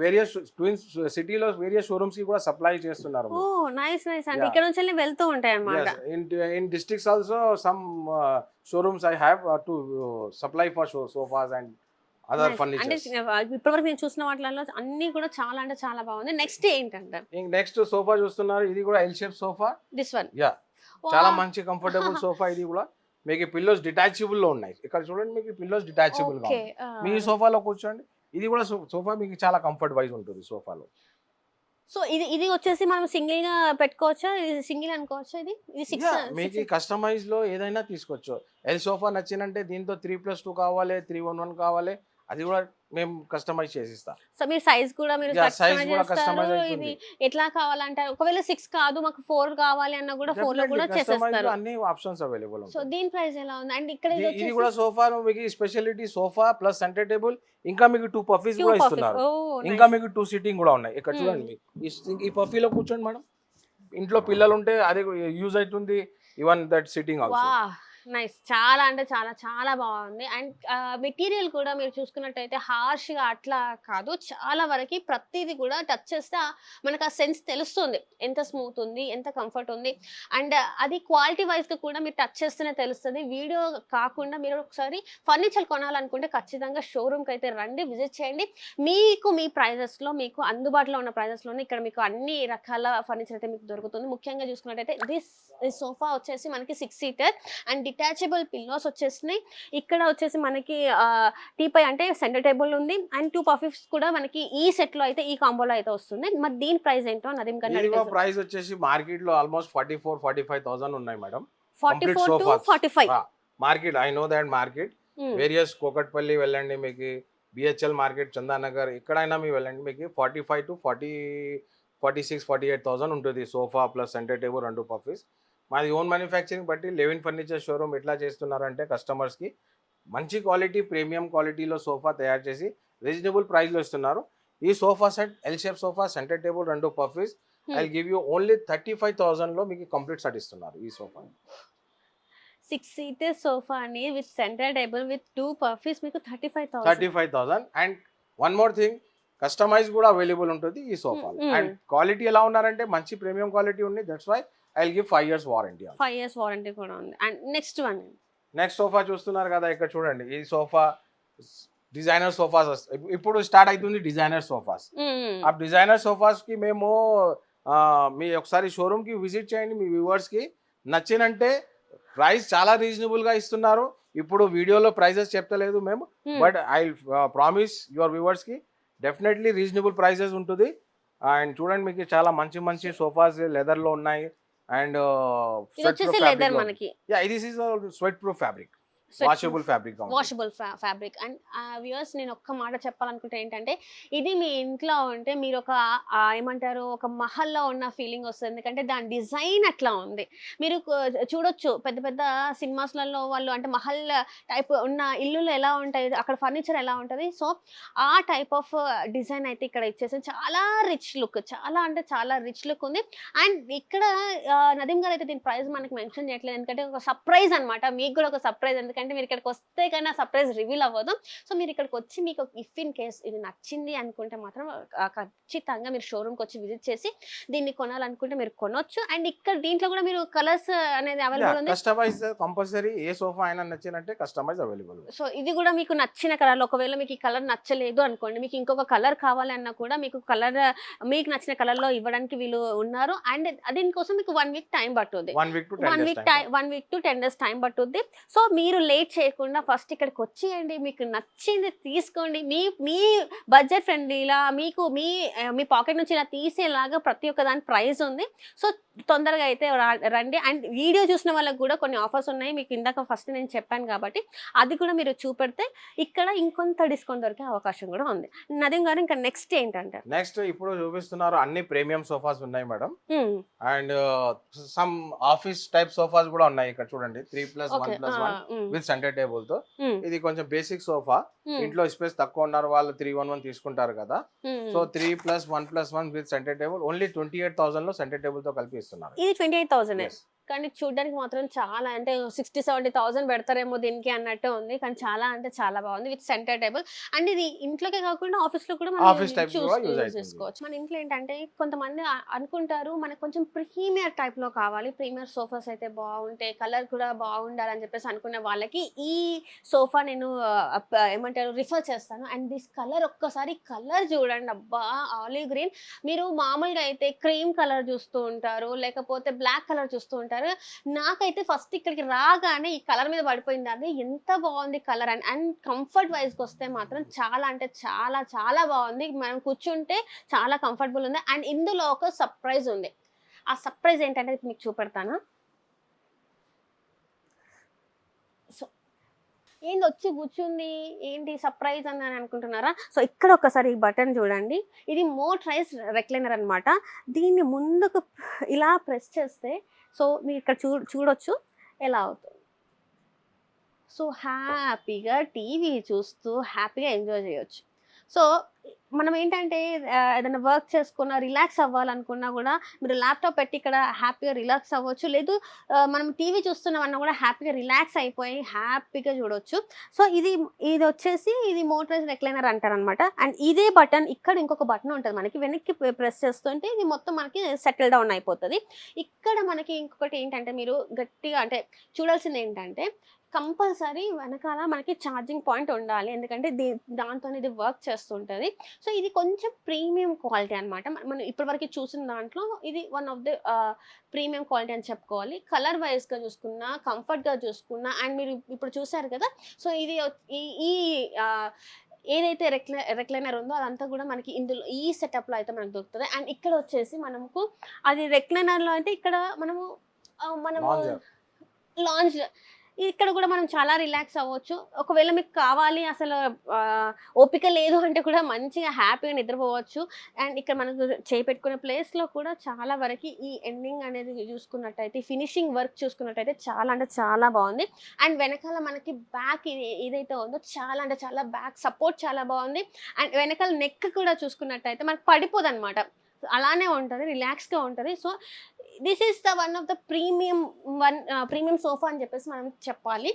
Speaker 2: వేరియస్ ట్విన్స్ సిటీలో వేరియస్ షోరూమ్స్ కి కూడా సప్లై చేస్తున్నారు.
Speaker 1: ఓ నైస్ నైస్. అంటే ఇక్కడ నుంచి వెళ్తూ ఉంటాయి అన్నమాట.
Speaker 2: In districts also some showrooms I have to supply for sofas and other furnitures.
Speaker 1: అంటే ఇప్పటివరకు నేను చూసిన వాటిలో అన్ని కూడా చాలా అంటే చాలా బాగుంది. నెక్స్ట్ ఏంటంటే
Speaker 2: నెక్స్ట్ సోఫా చూస్తున్నారు, ఇది కూడా L shape sofa.
Speaker 1: This one
Speaker 2: చాలా మంచి కంఫర్టబుల్ సోఫా. ఇది కూడా మీకు పిల్లోస్ డిటాచబుల్ లో ఉన్నాయి. ఇక్కడ చూడండి మీకు పిల్లోస్ డిటాచబుల్ గా మీ సోఫాలో కూర్చోండి. ఇది కూడా సోఫా మీకు చాలా కంఫర్ట్ వైజ్ ఉంటుంది సోఫాలో.
Speaker 1: సో ఇది వచ్చేసి మనం సింగిల్ గా పెట్టుకోవచ్చా? ఇది సింగిల్ అనుకోవచ్చా? ఇది 6
Speaker 2: మీకు కస్టమైజ్ లో ఏదైనా తీసుకోవచ్చు. ఎల్ సోఫా నచ్చినంటే దీంతో 3+2 కావాలి, 311 కావాలి, అది కూడా మేము కస్టమైజ్ చేసిస్తాం.
Speaker 1: సో మీ సైజ్ కూడా మీరు కస్టమైజ్ ఇది ఎట్లా కావాలంటే ఒకవేళ 6 కాదు మాకు 4 కావాలి అన్న కూడా 4 లో కూడా చేసేస్తారు.
Speaker 2: అన్ని ఆప్షన్స్ అవైలబుల్ ఉంటాయి.
Speaker 1: సో దీని ప్రైస్ ఎలా ఉంది? అండ్ ఇక్కడ
Speaker 2: ఇది కూడా సోఫా మీకు speciality sofa plus centre table, ఇంకా మీకు 2 పఫీస్ కూడా ఇస్తున్నారు. ఇంకా మీకు 2 సిట్టింగ్ కూడా ఉన్నాయి. ఇక్కడ చూడండి ఈ పఫీలో కూర్చోండి మేడం. ఇంట్లో పిల్లలు ఉంటే అదే యూజ్ అవుతుంది. Even that sitting also.
Speaker 1: Nice. చాలా అంటే చాలా చాలా బాగుంది. అండ్ మెటీరియల్ కూడా మీరు చూసుకున్నట్టయితే హార్ష్గా అట్లా కాదు, చాలా వరకు ప్రతిదీ కూడా టచ్ చేస్తే మనకు ఆ సెన్స్ తెలుస్తుంది ఎంత స్మూత్ ఉంది, ఎంత కంఫర్ట్ ఉంది. అండ్ అది క్వాలిటీ వైజ్గా కూడా మీరు టచ్ చేస్తేనే తెలుస్తుంది. వీడియో కాకుండా మీరు ఒకసారి ఫర్నిచర్ కొనాలనుకుంటే ఖచ్చితంగా షోరూమ్కి అయితే రండి, విజిట్ చేయండి. మీకు మీ ప్రైజెస్లో మీకు అందుబాటులో ఉన్న ప్రైజెస్లోనే ఇక్కడ మీకు అన్ని రకాల ఫర్నిచర్ అయితే మీకు దొరుకుతుంది. ముఖ్యంగా చూసుకున్నట్టయితే ఈ సోఫా వచ్చేసి మనకి 6 seater అండ్ డిటాచబుల్ పిల్లోస్ వచ్చేసినాయి. ఇక్కడ వచ్చేసి మనకి టీపై అంటే సెంటర్ టేబుల్ ఉంది. అండ్ 2 పఫీస్ కూడా మనకి ఈ సెట్ లో అయితే ఈ కాంబోలో అయితే వస్తుంది. మరి దీని ప్రైస్ ఏంటో నదీం కన్నా
Speaker 2: ప్రైస్ వచ్చేసి మార్కెట్ లో ఆల్మోస్ట్ 44,000-45,000 ఉన్నాయి madam.
Speaker 1: 44 to 45
Speaker 2: market. I know that market. Various Kukatpally వెళ్ళండి, మీకు బిహెచ్ఎల్ మార్కెట్, చందానగర్, ఎక్కడైనా మీరు వెళ్ళండి, మీకు 45 to 40 46-48,000 ఉంటుంది sofa plus centre table 2 puffies. మాది ఓన్ మ్యానుఫ్యాక్చరింగ్ బట్టి లెవిన్ ఫర్నిచర్ షోరూమ్ ఎట్లా చేస్తున్నారంటే కస్టమర్స్కి మంచి క్వాలిటీ ప్రీమియం క్వాలిటీలో సోఫా తయారు చేసి రీజనబుల్ ప్రైస్లో ఇస్తున్నారు. ఈ sofa set L shape sofa centre table 2 puffies I give you only 35,000లో మీకు కంప్లీట్ సెట్ ఇస్తున్నారు ఈ సోఫా.
Speaker 1: 6 సీటర్ సోఫా అని with centre table with 2 puffies మీకు 35,000.
Speaker 2: 35,000 and one more thing customise కూడా అవైలబుల్ ఉంటుంది ఈ సోఫా. అండ్ క్వాలిటీ ఎలా ఉన్నారంటే మంచి ప్రీమియం క్వాలిటీ ఉంది. That's why I will give 5 years warranty.
Speaker 1: 5 years warranty కూడా ఉంది. And next one,
Speaker 2: next sofa చూస్తున్నారు కదా ఇక్కడ చూడండి. ఈ సోఫా డిజైనర్ సోఫాస్ ఇప్పుడు స్టార్ట్ అవుతుంది. డిజైనర్ సోఫాస్ ఆ డిజైనర్ సోఫాస్ కి మేము మీ ఒకసారి షోరూమ్ కి విజిట్ చేయండి. మీ వ్యూవర్స్ కి నచ్చినంటే ప్రైస్ చాలా రీజనబుల్ గా ఇస్తున్నారు. ఇప్పుడు వీడియోలో ప్రైజెస్ చెప్తలేదు మేము, but I promise your viewers కి డెఫినెట్లీ రీజనబుల్ ప్రైజెస్ ఉంటుంది. అండ్ చూడండి మీకు చాలా మంచి మంచి సోఫాస్ లెదర్ లో ఉన్నాయి. అండ్ ఇది sweat proof fabric, washable fabric.
Speaker 1: Washable fabric. And viewers నేను ఒక్క మాట చెప్పాలనుకుంటే ఏంటంటే ఇది మీ ఇంట్లో ఉంటే మీరు ఒక ఏమంటారు ఒక మహల్లో ఉన్న ఫీలింగ్ వస్తుంది. ఎందుకంటే దాని డిజైన్ అట్లా ఉంది. మీరు చూడొచ్చు పెద్ద పెద్ద సినిమాస్లలో వాళ్ళు అంటే మహల్ టైప్ ఉన్న ఇల్లులు ఎలా ఉంటాయి, అక్కడ ఫర్నిచర్ ఎలా ఉంటుంది. సో ఆ టైప్ ఆఫ్ డిజైన్ అయితే ఇక్కడ ఇచ్చేసి చాలా రిచ్ లుక్, చాలా అంటే చాలా రిచ్ లుక్ ఉంది. అండ్ ఇక్కడ నదీమ్ గారు అయితే దీని ప్రైస్ మనకి మెన్షన్ చేయట్లేదు, ఎందుకంటే ఒక సర్ప్రైజ్ అనమాట. మీకు కూడా ఒక సర్ప్రైజ్, ఎందుకంటే మీరు ఇక్కడికి వస్తే కానీ సర్ప్రైజ్ రివీల్ అవ్వదు. సో మీరు ఇక్కడికి వచ్చి మీకు ఇఫ్ ఇన్ కేస్ ఇది నచ్చింది అనుకుంటే మాత్రం ఖచ్చితంగా మీరు షోరూమ్కి వచ్చి విజిట్ చేసి దీన్ని కొనాలనుకుంటే మీరు కొనొచ్చు. అండ్ ఇక్కడ దీంట్లో కూడా మీరు కలర్స్ అనేది అవైలబుల్ ఉంది.
Speaker 2: కస్టమైజ్ కంపల్సరీ ఏ సోఫా అయినా నచ్చినంటే కస్టమైజ్ అవైలబుల్.
Speaker 1: సో ఇది కూడా మీకు నచ్చిన కలర్, ఒకవేళ మీకు ఈ కలర్ నచ్చలేదు అనుకోండి, మీకు ఇంకొక కలర్ కావాలి అన్నా కూడా మీకు కలర్ మీకు నచ్చిన కలర్ లో ఇవ్వడానికి వీళ్ళు ఉన్నారు. అండ్ దీనికోసం మీకు 1 week టైం పట్టుద్ది.
Speaker 2: 1 week to 10 days టైం పట్టుద్ది. సో మీరు లేట్ చేయకుండా ఫస్ట్ ఇక్కడికి వచ్చేయండి, మీకు నచ్చింది తీసుకోండి. మీ బడ్జెట్ ఫ్రెండ్లీలా మీకు మీ పాకెట్ నుంచి ఇలా తీసేలాగా ప్రతి ఒక్క దాని ప్రైస్ ఉంది. సో తొందరగా అయితే రండి. అండ్ వీడియో చూసిన వాళ్ళకి కూడా కొన్ని ఆఫర్స్ ఉన్నాయి. మీకు ఇందాక ఫస్ట్ నేను చెప్పాను కాబట్టి అది కూడా మీరు చూపెడితే ఇక్కడ ఇంకొంత డిస్కౌంట్ దొరికే అవకాశం కూడా ఉంది. నదీమ్ గారు ఇంకా నెక్స్ట్ ఏంటంటే నెక్స్ట్ ఇప్పుడు చూపిస్తున్నారు అన్ని ప్రీమియం సోఫాస్ ఉన్నాయి madam. And some office type sofas కూడా ఉన్నాయి. ఇక్కడ చూడండి 3+1+1 విత్ సెంటర్ టేబుల్ తో. ఇది కొంచెం బేసిక్ సోఫా, ఇంట్లో స్పేస్ తక్కువ ఉన్నారు వాళ్ళు 311 తీసుకుంటారు కదా. So 3+1+1 with centre table only 28,000 లో సెంటర్ టేబుల్ తో కలిపి ఇస్తున్నారు.
Speaker 1: ఇది 28,000 కానీ చూడడానికి మాత్రం చాలా అంటే 60-70,000 పెడతారేమో దీనికి అన్నట్టు ఉంది. కానీ చాలా అంటే చాలా బాగుంది విత్ సెంటర్ టేబుల్. అండ్ ఇది ఇంట్లోకే కాకుండా ఆఫీస్ లో కూడా మనం చేసుకోవచ్చు. మన ఇంట్లో ఏంటంటే కొంతమంది అనుకుంటారు మనకు కొంచెం ప్రీమియర్ టైప్ లో కావాలి, ప్రీమియర్ సోఫాస్ అయితే బాగుంటాయి, కలర్ కూడా బాగుండాలని చెప్పేసి అనుకునే వాళ్ళకి ఈ సోఫా నేను ఏమంటారు రిఫర్ చేస్తాను. అండ్ దిస్ కలర్ ఒక్కసారి కలర్ చూడండి, అబ్బా ఆలివ్ గ్రీన్. మీరు మామూలుగా అయితే క్రీమ్ కలర్ చూస్తూ ఉంటారు, లేకపోతే బ్లాక్ కలర్ చూస్తూ ఉంటారు. నాకైతే ఫస్ట్ ఇక్కడికి రాగానే ఈ కలర్ మీద పడిపోయింది. అది ఎంత బాగుంది కలర్. అండ్ కంఫర్ట్ వైజ్కి వస్తే మాత్రం చాలా అంటే చాలా చాలా బాగుంది. మనం కూర్చుంటే చాలా కంఫర్టబుల్ ఉంది. అండ్ ఇందులో ఒక సర్ప్రైజ్ ఉంది. ఆ సర్ప్రైజ్ ఏంటంటే మీకు చూపెడతాను. సో ఏంది వచ్చి కూర్చుంది ఏంటి సర్ప్రైజ్ అని అనుకుంటున్నారా? సో ఇక్కడ ఒకసారి ఈ బటన్ చూడండి, ఇది మోటరైజ్ రెక్లైనర్ అనమాట. దీన్ని ముందుకు ఇలా ప్రెస్ చేస్తే సో మీరు ఇక్కడ చూడొచ్చు ఎలా అవుతుంది. సో హ్యాపీగా టీవీ చూస్తూ హ్యాపీగా ఎంజాయ్ చేయొచ్చు. సో మనం ఏంటంటే ఏదైనా వర్క్ చేసుకున్నా రిలాక్స్ అవ్వాలనుకున్నా కూడా మీరు ల్యాప్టాప్ పెట్టి ఇక్కడ హ్యాపీగా రిలాక్స్ అవ్వచ్చు. లేదు మనం టీవీ చూస్తున్నామన్నా కూడా హ్యాపీగా రిలాక్స్ అయిపోయి హ్యాపీగా చూడవచ్చు. సో ఇది వచ్చేసి ఇది మోటరైజ్ రెక్లైనర్ అంటారనమాట. అండ్ ఇదే బటన్ ఇక్కడ ఇంకొక బటన్ ఉంటుంది మనకి, వెనక్కి ప్రెస్ చేస్తుంటే ఇది మొత్తం మనకి సెటిల్ డౌన్ అయిపోతుంది. ఇక్కడ మనకి ఇంకొకటి ఏంటంటే మీరు గట్టిగా అంటే చూడాల్సింది ఏంటంటే కంపల్సరీ వెనకాల మనకి ఛార్జింగ్ పాయింట్ ఉండాలి, ఎందుకంటే దాంతో ఇది వర్క్ చేస్తుంటుంది. సో ఇది కొంచెం ప్రీమియం క్వాలిటీ అనమాట. మనం ఇప్పటివరకు చూసిన దాంట్లో ఇది one of the premium quality అని చెప్పుకోవాలి. కలర్ వైజ్గా చూసుకున్నా, కంఫర్ట్గా చూసుకున్నా, అండ్ మీరు ఇప్పుడు చూసారు కదా. సో ఇది ఈ ఏదైతే రెక్లైనర్ ఉందో అదంతా కూడా మనకి ఇందులో ఈ సెటప్లో అయితే మనకు దొరుకుతుంది. అండ్ ఇక్కడ వచ్చేసి మనకు అది రెక్లైనర్లో అంటే ఇక్కడ మనము లాంజ్ ఇక్కడ కూడా మనం చాలా రిలాక్స్ అవ్వచ్చు. ఒకవేళ మీకు కావాలి అసలు ఓపిక లేదు అంటే కూడా మంచిగా హ్యాపీగా నిద్రపోవచ్చు. అండ్ ఇక్కడ మనకు చేయి పెట్టుకునే ప్లేస్‌లో కూడా చాలా వరకి ఈ ఎండింగ్ అనేది చూసుకున్నట్టయితే, ఫినిషింగ్ వర్క్ చూసుకున్నట్టయితే చాలా అంటే చాలా బావుంది. అండ్ వెనకాల మనకి బ్యాక్ ఏదైతే ఉందో చాలా అంటే చాలా బ్యాక్ సపోర్ట్ చాలా బావుంది. అండ్ వెనకాల నెక్ కూడా చూసుకున్నట్టయితే మనకు పడిపోదనమాట. అలానే ఉంటది. రిలాక్స్‌గా ఉంటది. So, this is the one of the premium sofa అని చెప్పేసి మనం చెప్పాలి.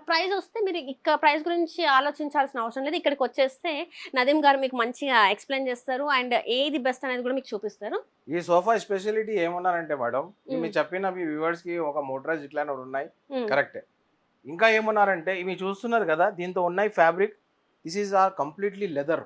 Speaker 1: ప్రైస్ వస్తే మీరు ప్రైస్ గురించి ఆలోచించాల్సిన అవసరం లేదు. ఇక్కడికొచ్చేస్తే నదీం గారు మీకు మంచిగా ఎక్స్‌ప్లెయిన్ చేస్తారు. అండ్ ఏది బెస్ట్ అనేది కూడా మీకు చూపిస్తారు.
Speaker 2: ఈ సోఫా స్పెషాలిటీ ఏమన్నారంటే మేడం,
Speaker 1: హ్మ్.
Speaker 2: మీరు చెప్పిన మీ వ్యూవర్స్ కి ఒక మోటరైజ్ రిక్లైనర్ ఉన్నాయి,
Speaker 1: హ్మ్.
Speaker 2: కరెక్టే. ఇంకా ఏమన్నారంటే ఇవి చూస్తున్నారు కదా, దీంతో ఉన్నాయి fabric, this is are completely leather.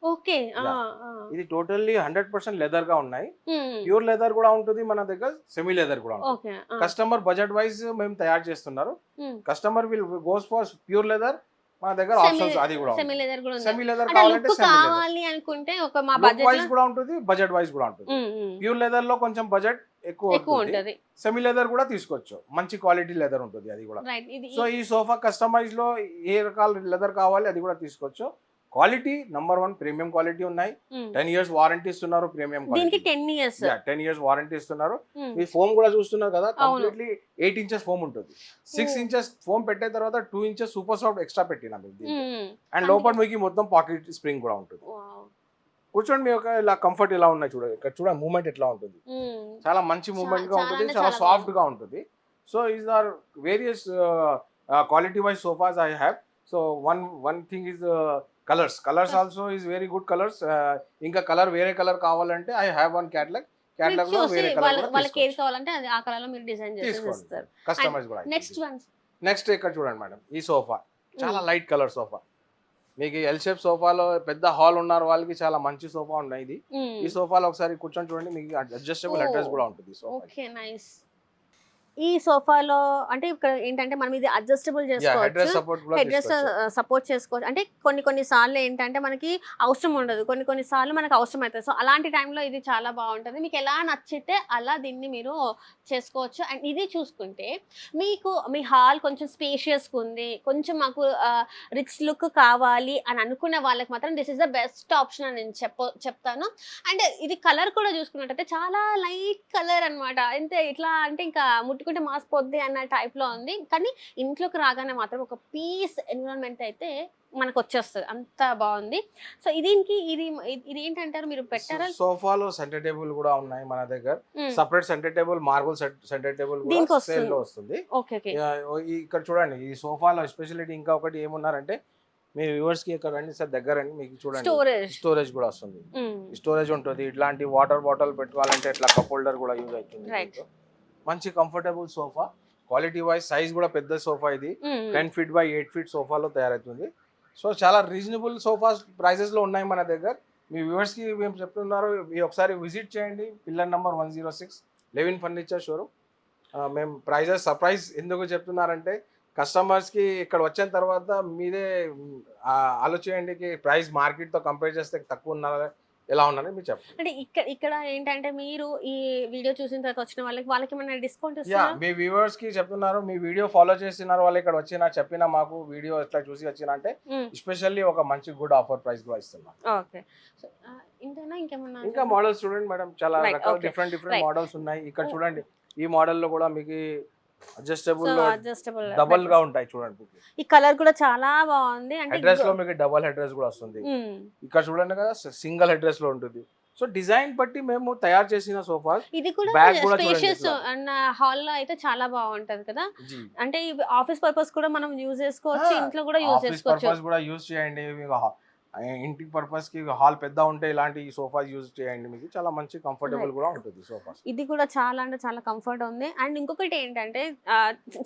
Speaker 1: Okay. Ah!
Speaker 2: Yeah,
Speaker 1: ah!
Speaker 2: ఇది టోటల్లీ 100% లెదర్ గా ఉన్నాయి.
Speaker 1: హ్మ్.
Speaker 2: ప్యూర్ లెదర్ కూడా ఉంటుంది మన దగ్గర, సెమీ లెదర్ కూడా ఉంటుంది.
Speaker 1: ఓకే. ఆ!
Speaker 2: కస్టమర్ బడ్జెట్ వైజ్ మేము తయారు చేస్తున్నారు.
Speaker 1: హ్మ్.
Speaker 2: Customer will goes for pure leather, మన దగ్గర
Speaker 1: సెమీ
Speaker 2: ఆప్షన్స్ అది కూడా
Speaker 1: సెమీ
Speaker 2: ఉంటుంది.
Speaker 1: లెదర్ కూడా ఉంది.
Speaker 2: సెమీ లెదర్
Speaker 1: అంటే
Speaker 2: కావాలంటే
Speaker 1: లుక్
Speaker 2: సెమీ లెదర్,
Speaker 1: కావాలి అనుకుంటే ఒక మా
Speaker 2: లుక్ వైజ్
Speaker 1: బడ్జెట్‌లో
Speaker 2: కూడా ఉంటుంది, బడ్జెట్ వైజ్ కూడా ఉంటుంది.
Speaker 1: హ్మ్. హ్మ్.
Speaker 2: ప్యూర్ లెదర్ లో కొంచెం బడ్జెట్ ఎక్కువ
Speaker 1: ఎక్కువ
Speaker 2: ఉంటుంది.
Speaker 1: ఉంటది.
Speaker 2: సెమీ లెదర్ కూడా తీసుకోవచ్చు, మంచి క్వాలిటీ లెదర్ ఉంటుంది అది కూడా.
Speaker 1: రైట్. ఇది
Speaker 2: సో ఈ సోఫా కస్టమైజ్ లో ఏ రకాల లెదర్ కావాలి అది కూడా తీసుకోవచ్చు. క్వాలిటీ నంబర్ 1 ప్రీమియం క్వాలిటీ ఉన్నాయి.
Speaker 1: హ్మ్.
Speaker 2: 10 years వారంటీ ఇస్తున్నారు ప్రీమియం
Speaker 1: దీనికి
Speaker 2: క్వాలిటీ.
Speaker 1: 10 ఇయర్స్.
Speaker 2: 10 years వారంటీ ఇస్తున్నారు.
Speaker 1: హ్మ్.
Speaker 2: మీ ఫోమ్ కూడా చూస్తున్నారు కదా,
Speaker 1: అవును.
Speaker 2: కంప్లీట్లీ 8 inches ఫోమ్ ఉంటుంది. 6
Speaker 1: ఓహ్!
Speaker 2: inches ఫోమ్ పెట్టిన తర్వాత 2 inches సూపర్ సాఫ్ట్ ఎక్స్ట్రా పెట్టినా మీకు దీంట్లో.
Speaker 1: హ్మ్.
Speaker 2: అండ్
Speaker 1: అంటే
Speaker 2: లోపల మీకు మొత్తం పాకెట్ స్ప్రింగ్ కూడా ఉంటుంది.
Speaker 1: వావ్!
Speaker 2: కూర్చోండి, మీ యొక్క ఇలా కంఫర్ట్ ఎలా ఉన్నాయి చూడండి, ఇక్కడ చూడండి మూమెంట్ ఎట్లా ఉంటుంది,
Speaker 1: హ్మ్.
Speaker 2: చాలా మంచి మూమెంట్ గా
Speaker 1: చాలా
Speaker 2: ఉంటుంది,
Speaker 1: అంటే
Speaker 2: చాలా
Speaker 1: చాలా
Speaker 2: సాఫ్ట్
Speaker 1: బాగుంది.
Speaker 2: గా ఉంటుంది. So is are various quality wise sofas I have. So one thing is colours also is very good colours. ఇంకా కలర్ వేరే కలర్ కావాలంటే ఐ హ్యావ్ వన్
Speaker 1: మీరు
Speaker 2: క్యాటలాగ్ లో
Speaker 1: చూసి
Speaker 2: వేరే కలర్ కూడా
Speaker 1: వాళ్ళకి ఏది
Speaker 2: తీసుకోవచ్చు,
Speaker 1: కావాలంటే అది ఆ కలర్‌లో మీరు డిజైన్ చేసేసి
Speaker 2: తీసుకోండి,
Speaker 1: ఇస్తారు.
Speaker 2: కస్టమైజ్ కూడా
Speaker 1: నెక్స్ట్
Speaker 2: అవుతుంది.
Speaker 1: వన్.
Speaker 2: నెక్స్ట్ ఇక్కడ చూడండి మేడం, ఈ సోఫా చాలా
Speaker 1: హ్మ్.
Speaker 2: Light colour sofa. మీకు ఎల్ షేప్ సోఫాలో పెద్ద హాల్ ఉన్న వాళ్ళకి చాలా మంచి సోఫా ఉన్నాయి ఇది.
Speaker 1: హ్మ్.
Speaker 2: ఈ సోఫాలో ఒకసారి కూర్చొని చూడండి, మీకు అడ్జస్టబుల్ అడ్రస్
Speaker 1: ఓహ్!
Speaker 2: కూడా ఉంటుంది ఈ సోఫా.
Speaker 1: ఓకే. నైస్. ఈ సోఫాలో అంటే ఇక్కడ ఏంటంటే మనం ఇది అడ్జస్టబుల్
Speaker 2: యా,
Speaker 1: చేసుకోవచ్చు.
Speaker 2: హెడ్ రెస్ట్ సపోర్ట్ కూడా
Speaker 1: హెడ్ రెస్ట్
Speaker 2: తీసుకోవచ్చు.
Speaker 1: సపోర్ట్ చేసుకోవచ్చు. అంటే కొన్ని సార్లు ఏంటంటే మనకి అవసరం ఉండదు. కొన్ని సార్లు మనకు అవసరం అవుతది. సో, అలాంటి టైంలో ఇది చాలా బావుంటది. మీకు ఎలా నచ్చితే అలా దీన్ని మీరు చేసుకోవచ్చు. అండ్ ఇది చూసుకుంటే మీకు మీ హాల్ కొంచెం స్పేషియస్‌గా ఉంది. కొంచెం మాకు రిచ్ లుక్ కావాలి అని అనుకున్న వాళ్ళకి మాత్రం this is the best option అని నేను చెప్తాను. అండ్ ఇది కలర్ కూడా చూసుకున్నట్టయితే చాలా లైట్ కలర్ అన్నమాట. అంతే ఇట్లా అంటే ఇంకా ముట్టుకుంటే మాసిపోద్ది అన్న టైప్‌లో ఉంది. కానీ ఇంట్లోకి రాగానే మాత్రం ఒక పీస్ ఎన్విరాన్మెంట్ అయితే మనకొచ్చేస్తది. అంత బావుంది. సో, ఇది ఏంటంటారు మీరు పెట్టారా?
Speaker 2: సోఫాలో సెంటర్ టేబుల్ కూడా ఉన్నాయి మన దగ్గర.
Speaker 1: హ్మ్.
Speaker 2: Separate centre table, marble centre table కూడా
Speaker 1: దీనికొస్తుంది.
Speaker 2: సేల్ లో వస్తుంది.
Speaker 1: ఓకే. ఓకే.
Speaker 2: ఇక్కడ చూడండి, ఈ సోఫాలో స్పెషాలిటీ ఇంకా ఒకటి ఏమున్నారంటే, మీ వ్యూవర్స్ కి ఇక్కడ రండి సార్, దగ్గర రండి, మీకు చూడండి
Speaker 1: స్టోరేజ్.
Speaker 2: స్టోరేజ్ కూడా వస్తుంది.
Speaker 1: హ్మ్.
Speaker 2: స్టోరేజ్ ఉంటుంది. ఇట్లాంటి వాటర్ బాటిల్ పెట్టుకోవాలంటే ఇట్లా కప్ హోల్డర్ కూడా యూజ్ అవుతుంది
Speaker 1: రైట్.
Speaker 2: దీంట్లో. మంచి comfortable sofa, quality wise size కూడా పెద్ద సోఫా ఇది.
Speaker 1: హ్మ్.
Speaker 2: 10 feet by 8 feet సోఫాలో తయారవుతుంది. సో చాలా రీజనబుల్ సోఫాస్ ప్రైజెస్ లో ఉన్నాయి మన దగ్గర. మీ వ్యూవర్స్ కి మేము చెప్తున్నారు, మీరు ఒకసారి విజిట్ చేయండి, pillar number 106 Levin furniture showroom. మేము ప్రైజెస్ సర్ప్రైజ్ ఎందుకు చెప్తున్నారంటే, కస్టమర్స్ కి ఇక్కడ వచ్చిన తర్వాత మీరే ఆలోచించండి, ప్రైస్ మార్కెట్ తో కంపేర్ చేస్తే తక్కువ ఉన్నారా ఎలా ఉన్నారని మీరు చెప్పండి.
Speaker 1: అంటే ఇక్కడ ఏంటంటే మీరు ఈ వీడియో చూసిన తర్వాత వచ్చిన వాళ్ళకి ఏమైనా డిస్కౌంట్
Speaker 2: యా,
Speaker 1: ఇస్తారా?
Speaker 2: మీ వ్యూవర్స్ కి చెప్తున్నారు, మీ వీడియో ఫాలో చేస్తున్నారు, వాళ్ళు ఇక్కడ వచ్చినా చెప్పినా మాకు వీడియో ఎట్లా చూసి వచ్చినా అంటే
Speaker 1: హ్మ్.
Speaker 2: ఎస్పెషల్లీ ఒక మంచి గుడ్ ఆఫర్ ప్రైస్ కూడా ఇస్తున్నాం.
Speaker 1: ఓకే. సో, ఇంతేనా ఇంకేమన్నా?
Speaker 2: ఇంకా మోడల్స్ చూడండి మేడం, చాలా
Speaker 1: రైట్.
Speaker 2: రకాల
Speaker 1: ఓకే.
Speaker 2: Different
Speaker 1: right.
Speaker 2: మోడల్స్ ఉన్నాయి. ఇక్కడ
Speaker 1: ఓ
Speaker 2: చూడండి, ఈ మోడల్ లో కూడా మీకు
Speaker 1: సో,
Speaker 2: అడ్జస్టబుల్
Speaker 1: అడ్జస్టబుల్
Speaker 2: డబల్ గా ఉంటాయి చూడండి.
Speaker 1: ఈ కలర్ కూడా చాలా బాగుంది. అంటే
Speaker 2: హెడ్ రెస్ట్ లో మీకు డబల్ హెడ్ రెస్ట్ కూడా వస్తుంది.
Speaker 1: హ్మ్.
Speaker 2: ఇక్కడ చూడండి కదా, సింగిల్ హెడ్ రెస్ట్ లో ఉంటుంది. సో డిజైన్ బట్టి మేము తయారు చేసిన సోఫా.
Speaker 1: ఇది కూడా
Speaker 2: బ్యాగ్ కూడా చూడండి
Speaker 1: స్పేషియస్
Speaker 2: ఇట్లా.
Speaker 1: అండ్ హాల్లో అయితే చాలా బాగుంటది కదా.
Speaker 2: జీ,
Speaker 1: అంటే ఆఫీస్ పర్పస్ కూడా మనం యూజ్ చేసుకోవచ్చు, ఇంట్లో కూడా యూజ్
Speaker 2: ఆఫీస్
Speaker 1: చేసుకోవచ్చు.
Speaker 2: పర్పస్ కూడా యూజ్ చేయండి. మీకు ఇంటి పర్పస్ కి హాల్ పెద్ద ఉంటే ఇలాంటి సోఫా యూజ్ చేయండి, మీకు చాలా మంచి కంఫర్టబుల్ కూడా ఉంటుంది సోఫా.
Speaker 1: ఇది కూడా చాలా అంటే చాలా కంఫర్ట్ ఉంది. అండ్ ఇంకొకటి ఏంటంటే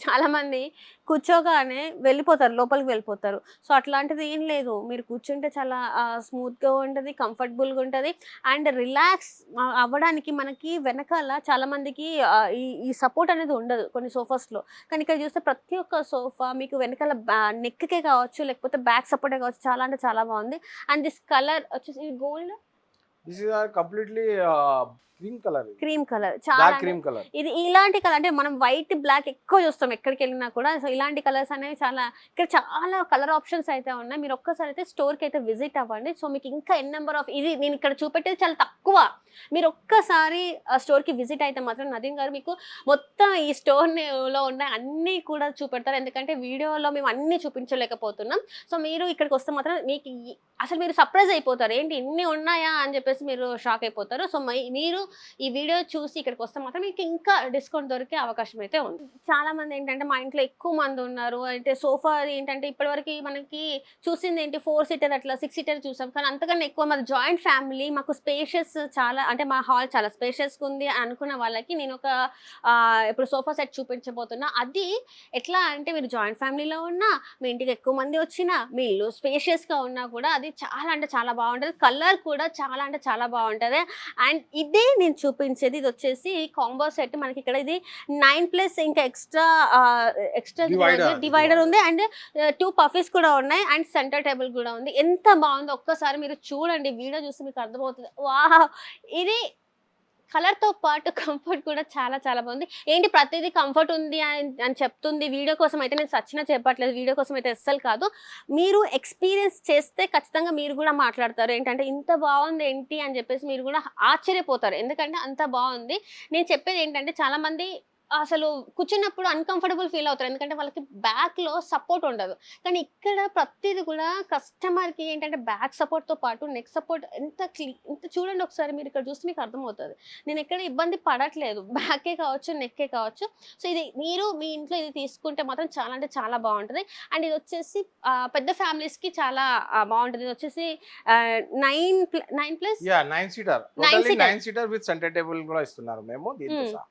Speaker 1: చాలా మంది కూర్చోగానే వెళ్ళిపోతారు, లోపలికి వెళ్ళిపోతారు. సో అట్లాంటిది ఏం లేదు, మీరు కూర్చుంటే చాలా స్మూత్గా ఉంటుంది, కంఫర్టబుల్గా ఉంటుంది. అండ్ రిలాక్స్ అవ్వడానికి మనకి వెనకాల చాలా మందికి ఈ సపోర్ట్ అనేది ఉండదు కొన్ని సోఫాస్లో. కానీ ఇక్కడ చూస్తే ప్రతి ఒక్క సోఫా మీకు వెనకాల నెక్కే కావచ్చు, లేకపోతే బ్యాక్ సపోర్టే కావచ్చు, చాలా అంటే చాలా బాగుంది. అండ్ దిస్ కలర్ వచ్చేసి gold
Speaker 2: this is are completely cream colour,
Speaker 1: cream colour చాలా
Speaker 2: డార్క్ క్రీమ్ కలర్.
Speaker 1: ఇది ఇలాంటి కలర్ అంటే మనం వైట్ బ్లాక్ ఎక్కువ చూస్తాం ఎక్కడికి వెళ్ళినా కూడా. సో ఇలాంటి కలర్స్ అనేవి చాలా ఇక్కడ చాలా కలర్ ఆప్షన్స్ అయితే ఉన్నాయి. మీరు ఒక్కసారి అయితే స్టోర్కి అయితే విజిట్ అవ్వండి. సో మీకు ఇంకా ఎన్ నెంబర్ ఆఫ్ ఇది నేను ఇక్కడ చూపెట్టేది చాలా తక్కువ. మీరు ఒక్కసారి స్టోర్కి విజిట్ అయితే మాత్రం నదీమ్ గారు మీకు మొత్తం ఈ స్టోర్లో ఉన్న అన్నీ కూడా చూపెడతారు. ఎందుకంటే వీడియోలో మేము అన్నీ చూపించలేకపోతున్నాం. సో మీరు ఇక్కడికి వస్తే మాత్రం మీకు అసలు మీరు సర్ప్రైజ్ అయిపోతారు, ఏంటి ఇన్ని ఉన్నాయా అని చెప్పేసి మీరు షాక్ అయిపోతారు. సో మీరు ఈ వీడియో చూసి ఇక్కడికి వస్తే మాత్రం మీకు ఇంకా డిస్కౌంట్ దొరికే అవకాశం అయితే ఉంది. చాలా మంది ఏంటంటే మా ఇంట్లో ఎక్కువ మంది ఉన్నారు అంటే సోఫా ఏంటంటే ఇప్పటివరకు మనకి చూసింది ఏంటి 4 సీటర్ అట్లా 6 సీటర్ చూసాం, కానీ అంతకన్నా ఎక్కువ మాది జాయింట్ ఫ్యామిలీ, మాకు స్పేషియస్ చాలా అంటే మా హాల్ చాలా స్పేషియస్గా ఉంది అనుకున్న వాళ్ళకి నేను ఒక ఇప్పుడు సోఫా సెట్ చూపించబోతున్నా. అది ఎట్లా అంటే మీరు జాయింట్ ఫ్యామిలీలో ఉన్నా, మీ ఇంటికి ఎక్కువ మంది వచ్చినా, మీ ఇల్లు స్పేషియస్గా ఉన్నా కూడా అది చాలా అంటే చాలా బాగుంటుంది. కలర్ కూడా చాలా అంటే చాలా బాగుంటుంది. అండ్ ఇదే నేను చూపించేది ఇది వచ్చేసి కాంబో సెట్. మనకి ఇక్కడ ఇది 9+ ఇంకా ఎక్స్ట్రా డివైడర్ ఉంది అండ్ 2 పఫీస్ కూడా ఉన్నాయి అండ్ సెంటర్ టేబుల్ కూడా ఉంది. ఎంత బాగుందో ఒక్కసారి మీరు చూడండి, వీడియో చూసి మీకు అర్థమవుతుంది. వావ్, ఇది కలర్తో పాటు కంఫర్ట్ కూడా చాలా చాలా బాగుంది. ఏంటి ప్రతిదీ కంఫర్ట్ ఉంది అని చెప్తుంది వీడియో కోసం అయితే, నేను సచ్చినా చెప్పట్లేదు, వీడియో కోసం అయితే అస్సలు కాదు. మీరు ఎక్స్పీరియన్స్ చేస్తే ఖచ్చితంగా మీరు కూడా మాట్లాడతారు, ఏంటంటే ఇంత బాగుంది ఏంటి అని చెప్పేసి మీరు కూడా ఆశ్చర్యపోతారు. ఎందుకంటే అంత బాగుంది. నేను చెప్పేది ఏంటంటే చాలామంది అసలు కూర్చున్నప్పుడు అన్‌కంఫర్టబుల్ ఫీల్ అవుతారు. ఎందుకంటే వాళ్ళకి బ్యాక్‌లో సపోర్ట్ ఉండదు. కానీ ఇక్కడ ప్రతిది కూడా కస్టమర్‌కి ఏంటంటే బ్యాక్ సపోర్ట్‌తో పాటు నెక్ సపోర్ట్ ఎంత చూడండి ఒకసారి మీరు ఇక్కడ చూస్తే మీకు అర్థమవుతది. నేను ఎక్కడ ఇబ్బంది పడట్లేదు. బ్యాకే కావచ్చు, నెక్కే కావచ్చు. సో ఇది మీరు మీ ఇంట్లో ఇది తీసుకుంటే మాత్రం చాలా అంటే చాలా బాగుంటది. అండ్ ఇది వచ్చేసి పెద్ద ఫ్యామిలీస్‌కి చాలా బాగుంటది. ఇది వచ్చేసి 9+.
Speaker 2: Yeah 9 seater, totally 9 seater with centre table కూడా ఇస్తున్నారు మేము దీంతో సహా.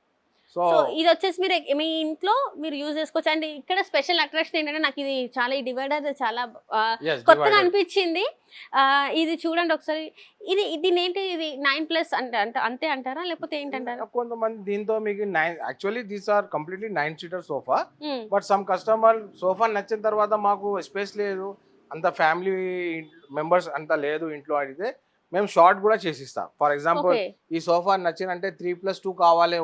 Speaker 1: సో ఇది వచ్చేసి మీరు మీ ఇంట్లో మీరు యూజ్ చేసుకోవచ్చు. అండ్ ఇక్కడ స్పెషల్ అట్రాక్షన్ ఏంటంటే నాకు ఇది చాలా ఈ డివైడర్ చాలా కొత్తగా అనిపించింది. ఇది చూడండి ఒకసారి, ఇది ఏంటి, ఇది 9+ అంటే అంతే అంటారా లేకపోతే ఏంటంటారా?
Speaker 2: కొంతమంది దీంతో మీకు 9, actually these are completely 9 seater sofa. But some customer sofa నచ్చిన తర్వాత మాకు స్పేస్ లేదు, అంత ఫ్యామిలీ మెంబర్స్ అంత లేదు ఇంట్లో అడిగితే మేము షార్ట్ కూడా చేసిస్తాం. ఫర్ ఎగ్జాంపుల్ ఈ సోఫా నచ్చిందంటే 3+2 కావాలి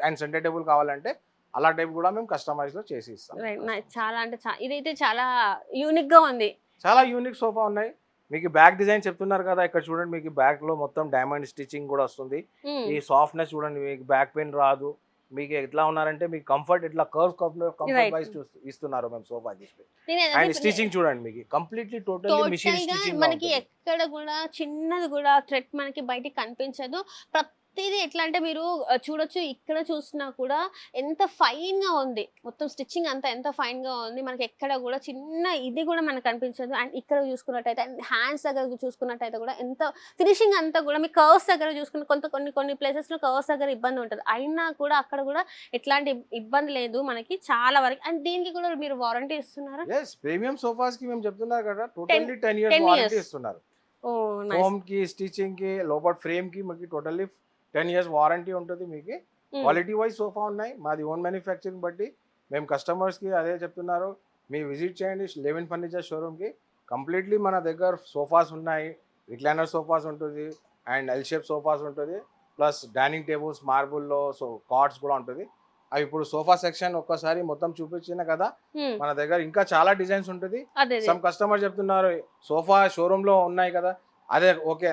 Speaker 2: అండ్ సెంటర్ టేబుల్ కావాలంటే అలా టైప్ కూడా మేము కస్టమైజ్ లో చేసి ఇస్తాం.
Speaker 1: చాలా అంటే ఇదైతే చాలా యూనిక్ గా ఉంది.
Speaker 2: చాలా యూనిక్ సోఫా ఉన్నాయి. మీకు బ్యాక్ డిజైన్ చెప్తున్నారు కదా, ఇక్కడ చూడండి మీకు బ్యాక్ లో మొత్తం డైమండ్ స్టిచింగ్ కూడా వస్తుంది. ఈ సాఫ్ట్నెస్ చూడండి, మీకు బ్యాక్ పెయిన్ రాదు. మీకు ఎట్లా ఉన్నారంటే మీకు కంఫర్ట్ ఇట్లా కంఫర్ట్ వైజ్ ఇస్తున్నారు మేము సోఫా తీసుకు. అండ్ స్టిచింగ్ చూడండి మీకు కంప్లీట్లీ టోటల్లీ మిషన్ స్టిచింగ్.
Speaker 1: మనకి ఎక్కడ కూడా చిన్నది కూడా థ్రెడ్ మనకి బయటికి కనిపించదు. ప్రతిదీ ఎట్లా అంటే మీరు చూడొచ్చు, ఇక్కడ చూసినా కూడా ఎంత ఫైన్ గా ఉంది, మొత్తం స్టిచ్చింగ్ అంతా ఎంత ఫైన్ గా ఉంది. మనకి ఎక్కడ కూడా చిన్న ఇది కూడా మనకు కనిపించదు. అండ్ ఇక్కడ చూసుకున్నట్టయితే హ్యాండ్స్ దగ్గర చూసుకున్నట్టయితే కూడా ఎంత ఫినిషింగ్ అంతా కూడా మీకు కర్వ్స్ దగ్గర చూసుకున్న కొన్ని ప్లేసెస్ లో కర్వ్స్ దగ్గర ఇబ్బంది ఉంటుంది, అయినా కూడా అక్కడ కూడా ఎట్లాంటి ఇబ్బంది లేదు మనకి చాలా వరకు. అండ్ దీనికి కూడా మీరు వారంటీ ఇస్తున్నారు.
Speaker 2: ప్రీమియం సోఫాస్ కి మేము చెప్తున్నారు కదా, టోటల్లీ 10 years వారంటీ ఇస్తున్నారు. ఫోమ్ కి, స్టిచింగ్ కి, లోపల ఫ్రేమ్ కి మీకు టోటల్లీ 10 years వారంటీ ఉంటుంది. మీకు క్వాలిటీ వైజ్ సోఫా ఉన్నాయి, మాది ఓన్ మ్యానుఫ్యాక్చరింగ్ బట్టి మేము కస్టమర్స్కి అదే చెప్తున్నారు. మీరు విజిట్ చేయండి లెవిన్ ఫర్నిచర్ షోరూమ్కి. కంప్లీట్లీ మన దగ్గర సోఫాస్ ఉన్నాయి, రిక్లైనర్ సోఫాస్ ఉంటుంది అండ్ ఎల్ షేప్ సోఫాస్ ఉంటుంది, ప్లస్ డైనింగ్ టేబుల్స్ మార్బుల్లో కార్డ్స్ కూడా ఉంటుంది. అవి ఇప్పుడు సోఫా సెక్షన్ ఒక్కసారి మొత్తం చూపించిన కదా, మన దగ్గర ఇంకా చాలా డిజైన్స్ ఉంటుంది. సమ్ కస్టమర్ చెప్తున్నారు సోఫా షోరూమ్ లో ఉన్నాయి కదా, అదే ఓకే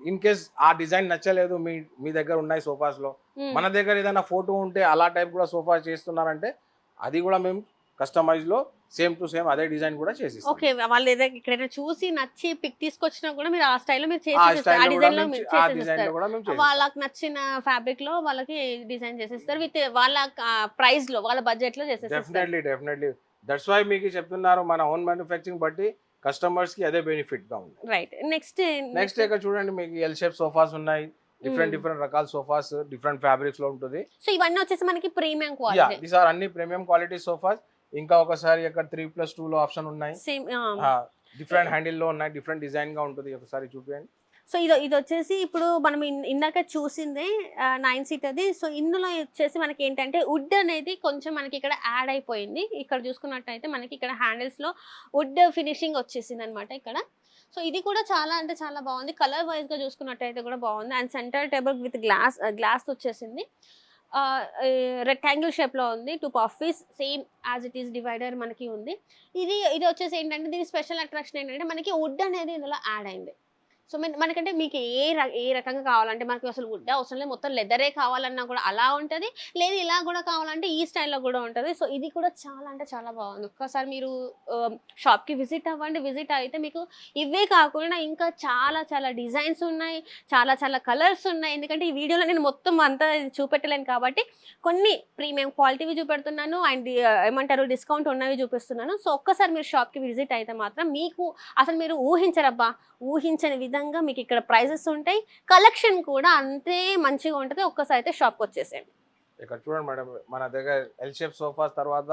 Speaker 2: ఇన్ కేస్ ఆ డిజైన్ నచ్చలేదు మీ దగ్గర ఉన్నాయి సోఫాస్ లో, మన దగ్గర ఏదైనా ఫోటో ఉంటే అలా టైప్ కూడా సోఫా చేస్తున్నారంటే అది కూడా మేము కస్టమైజ్ లో సేమ్ టు సేమ్ అదే డిజైన్ కూడా చేసి.
Speaker 1: ఓకే, వాళ్ళు ఎక్కడైనా చూసి నచ్చి పిక్ తీసుకొచ్చినా కూడా మీరు ఆ స్టైల్లో మీరు చేసేస్తారు, ఆ డిజైన్ లో మీరు చేసేస్తారు. వాళ్ళకి నచ్చిన ఫ్యాబ్రిక్ లో వాళ్ళకి డిజైన్ చేసేస్తారు విత్ వాళ్ళ ప్రైస్ లో, వాళ్ళ బడ్జెట్ లో చేసేస్తారు.
Speaker 2: డెఫినెట్లీ దట్స్ వై మీకు చెప్తున్నారు మన ఓన్ మ్యానుఫ్యాక్చరింగ్ బట్టి కస్టమర్స్ కి అదే బెనిఫిట్ గా ఉంది.
Speaker 1: రైట్, నెక్స్ట్
Speaker 2: ఇక్కడ చూడండి మీకు ఎల్ షేప్ సోఫాస్ ఉన్నాయి, డిఫరెంట్ రకాల సోఫాస్ డిఫరెంట్ ఫ్యాబ్రిక్స్ లో ఉంటుంది.
Speaker 1: సో ఇవన్నీ వచ్చేసి మనకి ప్రీమియం క్వాలిటీ.
Speaker 2: దీస్ ఆర్ అన్ని ప్రీమియం క్వాలిటీ సోఫాస్. ఇంకా ఒకసారి ఇక్కడ 3+2 లో ఆప్షన్ ఉన్నాయి, డిఫరెంట్ హ్యాండిల్ లో ఉన్నాయి, డిఫరెంట్ డిజైన్ గా ఉంటుంది. ఒకసారి చూపించండి.
Speaker 1: సో ఇది వచ్చేసి ఇప్పుడు మనం ఇందాక చూసిందే 9 సీటర్ది. సో ఇందులో వచ్చేసి మనకి ఏంటంటే వుడ్ అనేది కొంచెం మనకి ఇక్కడ యాడ్ అయిపోయింది. ఇక్కడ చూసుకున్నట్టయితే మనకి ఇక్కడ హ్యాండిల్స్ లో వుడ్ ఫినిషింగ్ వచ్చేసింది అనమాట ఇక్కడ. సో ఇది కూడా చాలా అంటే చాలా బాగుంది. కలర్ వైజ్ గా చూసుకున్నట్టయితే కూడా బాగుంది. And centre table with glass వచ్చేసింది. రెక్టాంగిల్ షేప్ లో ఉంది. 2 puffies same as it is divider మనకి ఉంది. ఇది వచ్చేసి ఏంటంటే దీని స్పెషల్ అట్రాక్షన్ ఏంటంటే మనకి వుడ్ అనేది ఇందులో యాడ్ అయింది. సో మనకంటే మీకు ఏ రకంగా కావాలంటే మనకి అసలు వుడ్ అవసరం లేదు, మొత్తం లెదరే కావాలన్నా కూడా అలా ఉంటది. లేదు ఇలా కూడా కావాలంటే ఈ స్టైల్‌లో కూడా ఉంటది. సో ఇది కూడా చాలా అంటే చాలా బాగుంది. ఒక్కసారి మీరు షాప్‌కి విజిట్ అవ్వండి. విజిట్ అయితే మీకు ఇవే కాకుండా ఇంకా చాలా చాలా డిజైన్స్ ఉన్నాయి. చాలా చాలా కలర్స్ ఉన్నాయి. ఎందుకంటే ఈ వీడియోలో నేను మొత్తం అంతా చూపెట్టలేను కాబట్టి కొన్ని ప్రీమియం క్వాలిటీవి చూపెడుతున్నాను. అండ్ ఏమంటారు డిస్కౌంట్ ఉన్నవి చూపిస్తున్నాను. సో ఒక్కసారి మీరు షాప్‌కి విజిట్ అయితే మాత్రం మీకు అసలు మీరు ఊహించరబ్బా! ఊహించని విధంగా మీకు ఇక్కడ ప్రైజెస్ ఉంటాయి. కలెక్షన్ కూడా అంతే మంచిగా ఉంటది. ఒక్కసారి అయితే షాప్‌కి వచ్చేసేయండి.
Speaker 2: ఇక్కడ చూడండి మేడం, మన దగ్గర ఎల్ షేప్ సోఫాస్ తర్వాత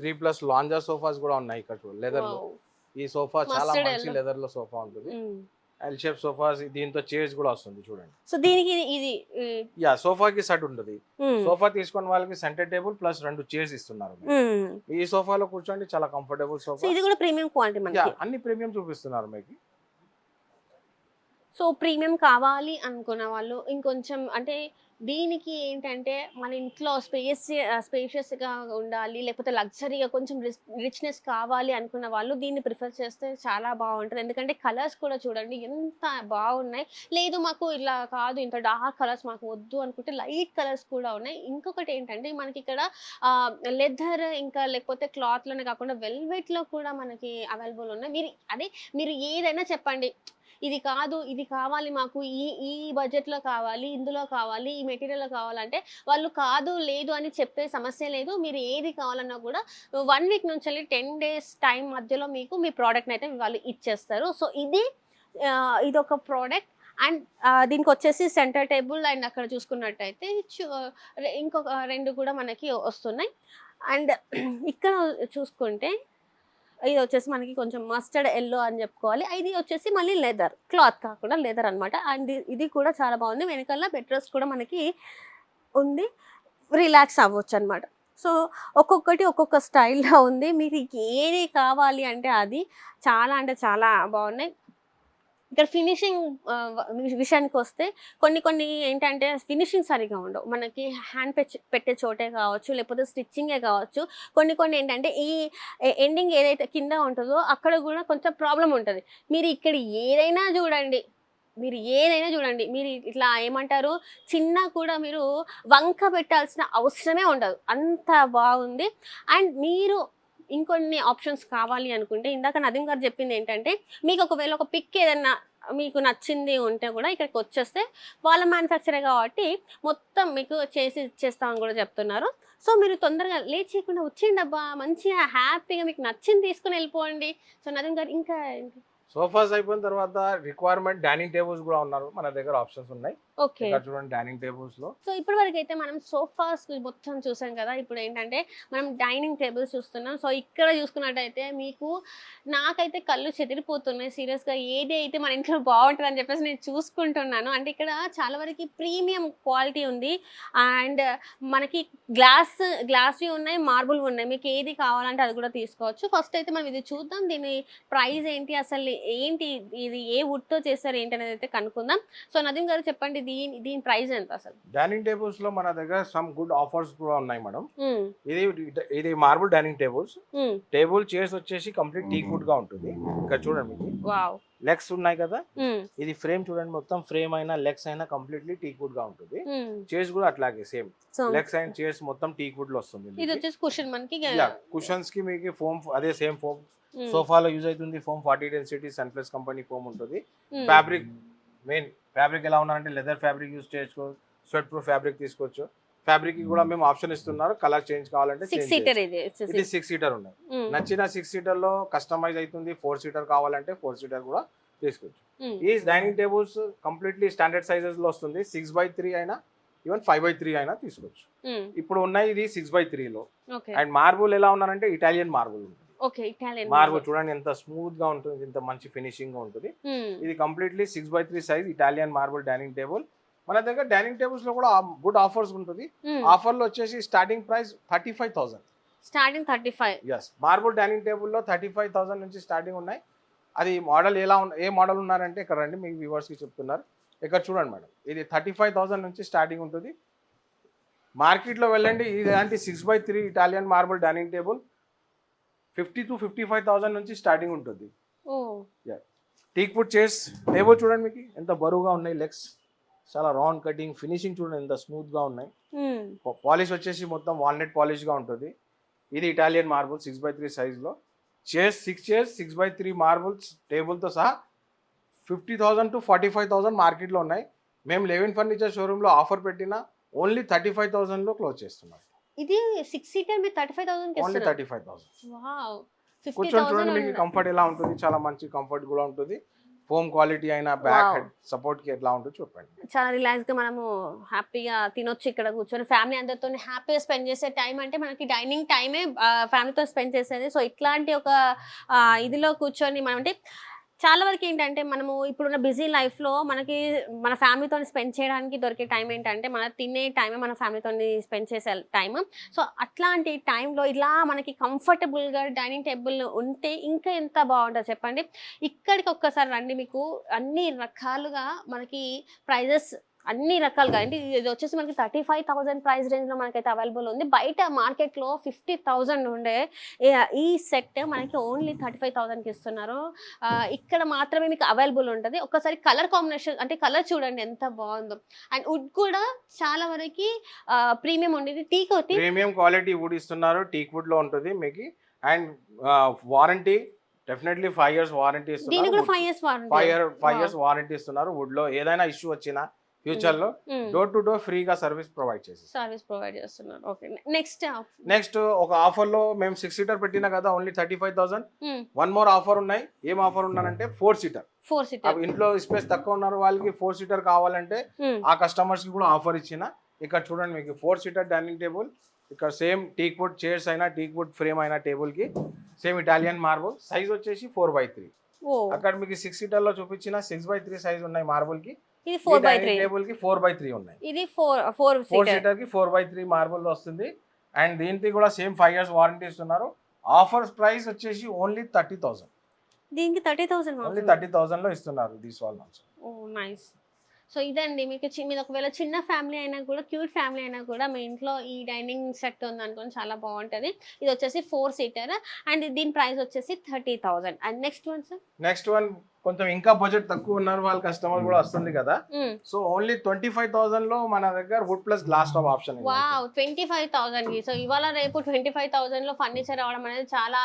Speaker 2: 3+ లాంజర్ సోఫాస్ కూడా ఉన్నాయి ఇక్కడ చూడండి లెదర్ లో.
Speaker 1: వావ్!
Speaker 2: ఈ సోఫా చాలా
Speaker 1: Mustard
Speaker 2: మంచి
Speaker 1: yellow.
Speaker 2: లెదర్ లో సోఫా ఉంటుంది.
Speaker 1: హ్మ్.
Speaker 2: ఎల్ షేప్ సోఫాస్ దీంతో చైర్స్ కూడా వస్తుంది చూడండి.
Speaker 1: సో దీనికి ఇది
Speaker 2: యా, సోఫాకి సెట్ ఉంటుంది.
Speaker 1: హ్మ్.
Speaker 2: సోఫా తీసుకున్న వాళ్ళకి సెంటర్ టేబుల్ ప్లస్ 2 చైర్స్ ఇస్తున్నారు.
Speaker 1: హ్మ్.
Speaker 2: ఈ సోఫాలో కూర్చోండి, చాలా కంఫర్టబుల్
Speaker 1: సో
Speaker 2: సోఫా.
Speaker 1: ఇది కూడా ప్రీమియం క్వాలిటీ
Speaker 2: యా,
Speaker 1: మనకి.
Speaker 2: అన్ని ప్రీమియం చూపిస్తున్నారు మీకు.
Speaker 1: సో ప్రీమియం కావాలి అనుకున్న వాళ్ళు ఇంకొంచెం అంటే దీనికి ఏంటంటే మన ఇంట్లో స్పేషియస్గా ఉండాలి, లేకపోతే లగ్జరీగా కొంచెం రిచ్నెస్ కావాలి అనుకున్న వాళ్ళు దీన్ని ప్రిఫర్ చేస్తే చాలా బాగుంటుంది. ఎందుకంటే కలర్స్ కూడా చూడండి ఎంత బాగున్నాయి. లేదు మాకు ఇలా కాదు, ఇంత డార్క్ కలర్స్ మాకు వద్దు అనుకుంటే లైట్ కలర్స్ కూడా ఉన్నాయి. ఇంకొకటి ఏంటంటే మనకి ఇక్కడ లెదర్ ఇంకా లేకపోతే క్లాత్లోనే కాకుండా వెల్వెట్లో కూడా మనకి అవైలబుల్ ఉన్నాయి. మీరు ఏదైనా చెప్పండి, ఇది కాదు ఇది కావాలి మాకు, ఈ బడ్జెట్లో కావాలి, ఇందులో కావాలి, ఈ మెటీరియల్లో కావాలంటే వాళ్ళు కాదు లేదు అని చెప్పే సమస్య లేదు. మీరు ఏది కావాలన్నా కూడా 1 వీక్ నుంచి 10 డేస్ టైం మధ్యలో మీకు మీ ప్రోడక్ట్ని అయితే వాళ్ళు ఇచ్చేస్తారు. సో ఇదొక ప్రోడక్ట్. అండ్ దీనికి వచ్చేసి సెంటర్ టేబుల్ అండ్ అక్కడ చూసుకున్నట్టయితే ఇంకొక 2 కూడా మనకి వస్తున్నాయి. అండ్ ఇక్కడ చూసుకుంటే ఇది వచ్చేసి మనకి కొంచెం మస్టర్డ్ ఎల్లో అని చెప్పుకోవాలి. ఇది వచ్చేసి మళ్ళీ లెదర్, క్లాత్ కాకుండా లెదర్ అనమాట. అండ్ ఇది కూడా చాలా బాగుంది. వెనకాల బెడ్ రెస్ట్ కూడా మనకి ఉంది. రిలాక్స్ అవ్వచ్చు అనమాట. సో ఒక్కొక్కటి ఒక్కొక్క స్టైల్లో ఉంది. మీకు ఏది కావాలి అంటే అది చాలా అంటే చాలా బాగున్నాయి. ఇక్కడ ఫినిషింగ్ విషయానికి వస్తే కొన్ని ఏంటంటే ఫినిషింగ్ సరిగా ఉండవు. మనకి హ్యాండ్ పెట్టే చోటే కావచ్చు, లేకపోతే స్టిచ్చింగే కావచ్చు. కొన్ని ఏంటంటే ఈ ఎండింగ్ ఏదైతే కింద ఉంటుందో అక్కడ కూడా కొంచెం ప్రాబ్లం ఉంటుంది. మీరు ఇక్కడ ఏదైనా చూడండి, మీరు ఇట్లా ఏమంటారు చిన్న కూడా మీరు వంక పెట్టాల్సిన అవసరమే ఉండదు, అంత బాగుంది. అండ్ మీరు ఇంకొన్ని ఆప్షన్స్ కావాలి అనుకుంటే ఇందాక నదీం గారు చెప్పింది ఏంటంటే మీకు ఒకవేళ ఒక పిక్ ఏదన్నా మీకు నచ్చింది ఉంటే కూడా ఇక్కడికి వచ్చేస్తే వాళ్ళ మ్యానుఫ్యాక్చరే కాబట్టి మొత్తం మీకు చేసి ఇచ్చేస్తామని కూడా చెప్తున్నారు. సో మీరు తొందరగా లేట్ చేయకుండా వచ్చేయండి అబ్బా, మంచిగా హ్యాపీగా మీకు నచ్చింది తీసుకుని వెళ్ళిపోండి. సో నదీం గారు ఇంకా
Speaker 2: సోఫాస్ అయిపోయిన తర్వాత రిక్వైర్మెంట్ డైనింగ్ టేబుల్స్ కూడా ఉన్నారు మన దగ్గర, ఆప్షన్స్ ఉన్నాయి.
Speaker 1: ఓకే.
Speaker 2: ఇక్కడ చూడండి డైనింగ్ టేబుల్స్ లో.
Speaker 1: సో ఇప్పటి వరకు అయితే మనం సోఫాస్ మొత్తం చూసాం కదా. ఇప్పుడు ఏంటంటే మనం డైనింగ్ టేబుల్స్ చూస్తున్నాం. సో ఇక్కడ చూసుకున్నట్టయితే మీకు నాకైతే కళ్ళు చెదిరిపోతున్నాయి సీరియస్గా. ఏది అయితే మన ఇంట్లో బాగుంటుంది అని చెప్పేసి నేను చూసుకుంటున్నాను. అంటే ఇక్కడ చాలా వరకు ప్రీమియం క్వాలిటీ ఉంది. అండ్ మనకి గ్లాస్వి ఉన్నాయి, మార్బుల్ ఉన్నాయి. మీకు ఏది కావాలంటే అది కూడా తీసుకోవచ్చు. ఫస్ట్ అయితే మనం ఇది చూద్దాం, దీని ప్రైస్ ఏంటి, అసలు ఏంటి, ఇది ఏ వుడ్తో చేస్తారు ఏంటి అనేది అయితే కనుక్కుందాం. సో నదీం గారు చెప్పండి, దీని ప్రైస్ ఎంత అసలు?
Speaker 2: డైనింగ్ టేబుల్స్ లో మన దగ్గర సమ్ గుడ్ ఆఫర్స్ కూడా ఉన్నాయి మేడం. ఇది marble dining tables. Table chairs వచ్చేసి కంప్లీట్ టీక్ వుడ్ గా ఉంటుంది. ఇక్కడ చూడండి మీకు
Speaker 1: వావ్,
Speaker 2: లెగ్స్ ఉన్నాయి కదా, ఇది ఫ్రేమ్ చూడండి, మొత్తం ఫ్రేమ్ అయినా లెగ్స్ అయినా కంప్లీట్లీ టీక్ వుడ్ గా ఉంటుంది. చైర్స్ కూడా అట్లాగే సేమ్ లెగ్స్ అండ్ చైర్స్ మొత్తం టీక్ వుడ్ లో వస్తుంది.
Speaker 1: ఇది వచ్చేసి కుషన్ మనకి
Speaker 2: కుషన్స్ కి మీకు ఫోమ్ అదే సేమ్ ఫోమ్ సోఫాలో యూజ్ అవుతుంది. ఫోమ్ 40 డెన్సిటీ సన్ప్లస్ కంపెనీ ఫోమ్ ఉంటుంది. ఫ్యాబ్రిక్ మెయిన్ ఫ్యాబ్రిక్ ఎలా ఉన్నారంటే లెదర్ ఫ్యాబ్రిక్ యూజ్ చేసుకోవచ్చు, స్వెట్ ప్రూఫ్ ఫ్యాబ్రిక్ తీసుకోవచ్చు. ఫ్యాబ్రిక్ కి కూడా మేము ఆప్షన్ ఇస్తున్నారు, కలర్ చేంజ్ కావాలంటే
Speaker 1: 6 సీటర్.
Speaker 2: ఇది 6 సీటర్ ఉన్నాయి. నచ్చిన 6 సీటర్ లో కస్టమైజ్ అవుతుంది. 4 సీటర్ కావాలంటే 4 సీటర్ కూడా తీసుకోవచ్చు. ఈ dining tables completely standard sizes లో వస్తుంది. 6x3 అయినా ఈవెన్ 5x3 అయినా తీసుకోవచ్చు. ఇప్పుడు ఉన్నాయి ఇది 6x3 లో. అండ్ మార్బుల్ ఎలా ఉన్నారంటే ఇటాలియన్ మార్బుల్ ఉంటుంది. మార్బుల్ చూడండి ఎంత స్మూత్ గా ఉంటుంది, ఎంత మంచి ఫినిషింగ్ గా ఉంటుంది. ఇది completely 6x3 size Italian marble dining table. మన దగ్గర డైనింగ్ టేబుల్స్ లో కూడా గుడ్ ఆఫర్స్ ఉంటుంది. ఆఫర్ లో వచ్చేసి starting price 35,000.
Speaker 1: Starting 35.
Speaker 2: Marble dining table లో 35,000 నుంచి స్టార్టింగ్ ఉన్నాయి. అది మోడల్ ఎలా ఏ మోడల్ ఉన్నారంటే ఇక్కడ రండి, మీకు వ్యూవర్స్కి చెప్తున్నారు. ఇక్కడ చూడండి మేడం, ఇది 35,000 నుంచి స్టార్టింగ్ ఉంటుంది. మార్కెట్లో వెళ్ళండి, ఇలాంటి 6x3 Italian marble dining table 50 to 55,000 నుంచి స్టార్టింగ్ ఉంటుంది.
Speaker 1: ఓ
Speaker 2: టీక్ వుడ్ చైర్స్ టేబుల్ చూడండి, మీకు ఎంత బరువుగా ఉన్నాయి, లెగ్స్ చాలా రౌండ్ కటింగ్, ఫినిషింగ్ చూడండి ఎంత స్మూత్గా ఉన్నాయి. పాలిష్ వచ్చేసి మొత్తం వాల్నట్ పాలిష్గా ఉంటుంది. ఇది ఇటాలియన్ మార్బుల్ 6x3 సైజ్లో. చైర్స్ 6 చైర్స్ 6x3 మార్బుల్స్ టేబుల్తో సహా 50,000 to 45,000 మార్కెట్లో ఉన్నాయి. మేము లెవిన్ ఫర్నిచర్ షోరూంలో ఆఫర్ పెట్టిన ఓన్లీ 35,000లో క్లోజ్ చేస్తున్నాం.
Speaker 1: ఇది 6 సీటర్ మీరు 35,000
Speaker 2: ఓన్లీ 35,000.
Speaker 1: వావ్,
Speaker 2: కూర్చొని చూడండి, మీకు
Speaker 1: 50,000
Speaker 2: కంఫర్ట్ ఎలా ఉంటుంది, చాలా మంచి కంఫర్ట్ కూడా ఉంటుంది. ఫోమ్ క్వాలిటీ అయినా బ్యాక్ హెడ్ సపోర్ట్కి ఎట్లా ఉంటుంది చూడండి.
Speaker 1: చాలా రిలాక్స్ గా మనము హ్యాపీగా తినొచ్చు ఇక్కడ కూర్చొని. ఫ్యామిలీ అందరితో హ్యాపీగా స్పెండ్ చేసే టైం అంటే మనకి డైనింగ్ టైమే ఫ్యామిలీతో స్పెండ్ చేసేది. సో ఇట్లాంటి ఒక ఇదిలో కూర్చొని మనం అంటే చాలా వరకు ఏంటంటే మనము ఇప్పుడున్న బిజీ లైఫ్లో మనకి మన ఫ్యామిలీతో స్పెండ్ చేయడానికి దొరికే టైం ఏంటంటే మన తినే టైమే మన ఫ్యామిలీతో స్పెండ్ చేసే టైం. సో అట్లాంటి టైంలో ఇలా మనకి కంఫర్టబుల్గా డైనింగ్ టేబుల్ ఉంటే ఇంకా ఎంత బాగుంటుంది చెప్పండి. ఇక్కడికి ఒక్కసారి రండి, మీకు అన్ని రకాలుగా మనకి ప్రైజెస్ అన్ని రకాలుగా అంటే ఇది వచ్చేసి మనకి 35,000 ప్రైస్ రేంజ్లో మనకైతే అవైలబుల్ ఉంది. బయట మార్కెట్లో 50,000 ఉండే ఈ సెట్ మనకి ఓన్లీ 35,000కి ఇస్తున్నారు. ఇక్కడ మాత్రమే మీకు అవైలబుల్ ఉంటుంది. ఒక్కసారి కలర్ కాంబినేషన్ అంటే కలర్ చూడండి ఎంత బాగుందో. అండ్ వుడ్ కూడా చాలా వరకు ప్రీమియం ఉండేది.
Speaker 2: ప్రీమియం క్వాలిటీ వుడ్ ఇస్తున్నారు, టీక్ వుడ్ లో ఉంటుంది మీకు. And warranty definitely 5 years warranty ఇస్తున్నారు.
Speaker 1: దీనికి కూడా 5 years వారంటీ,
Speaker 2: 5 years వారంటీ ఇస్తున్నారు. వుడ్ లో ఏదైనా ఇష్యూ వచ్చినా ఫ్యూచర్ లో డోర్ టు డోర్ ఫ్రీగా సర్వీస్ ప్రొవైడ్
Speaker 1: చేస్తున్నారు. ఓకే,
Speaker 2: నెక్స్ట్ ఒక ఆఫర్ లో మేము 6 seater పెట్టినా కదా ఓన్లీ 35,000. వన్ మోర్ ఆఫర్ ఉన్నాయి. ఏం ఆఫర్ ఉన్నారంటే 4 seater. ఇంట్లో స్పేస్ తక్కువ ఉన్నారు వాళ్ళకి 4 seater కావాలంటే ఆ కస్టమర్స్ కి కూడా ఆఫర్ ఇచ్చిన. ఇక్కడ చూడండి, మీకు 4 seater డైనింగ్ టేబుల్. ఇక్కడ సేమ్ టీక్ వుడ్ చైర్స్ అయినా టీక్ వుడ్ ఫ్రేమ్ అయినా టేబుల్ కి సేమ్ ఇటాలియన్ మార్బుల్ సైజ్ వచ్చేసి 4x3. అక్కడ మీకు 6 seater లో చూపించిన 6x3 సైజ్ ఉన్నాయి మార్బుల్ కి.
Speaker 1: ఇది 4x3
Speaker 2: టేబుల్ కి 4x3 ఉన్నాయి.
Speaker 1: ఇది 4
Speaker 2: seater కి 4x3 మార్బుల్ వస్తుంది. అండ్ దీనికి కూడా సేమ్ 5 years వారంటీ ఇస్తున్నారు. ఆఫర్ ప్రైస్ వచ్చేసి ఓన్లీ 30,000.
Speaker 1: దీనికి 30,000
Speaker 2: ఓన్లీ 30,000 లో ఇస్తున్నారు this wall also.
Speaker 1: Oh nice. So ఇదండి, మీకు మీరు ఒకవేళ చిన్న ఫ్యామిలీ అయినా కూడా క్యూట్ ఫ్యామిలీ అయినా కూడా మీ ఇంట్లో ఈ డైనింగ్ సెట్ ఉంది అనుకోని చాలా బాగుంటుంది. ఇది వచ్చేసి 4 seater అండ్ దీని ప్రైస్ వచ్చేసి 30,000. అండ్ నెక్స్ట్ వన్
Speaker 2: కొంచెం ఇంకా బడ్జెట్ తక్కువ ఉన్నారు వాళ్ళ కస్టమర్ కూడా వస్తుంది కదా. సో ఓన్లీ 25,000 లో మన దగ్గర wood plus glass top option.
Speaker 1: Wow, 25,000 కి. సో ఇవాళ రేపు 25,000 లో ఫర్నిచర్ రావడం అనేది చాలా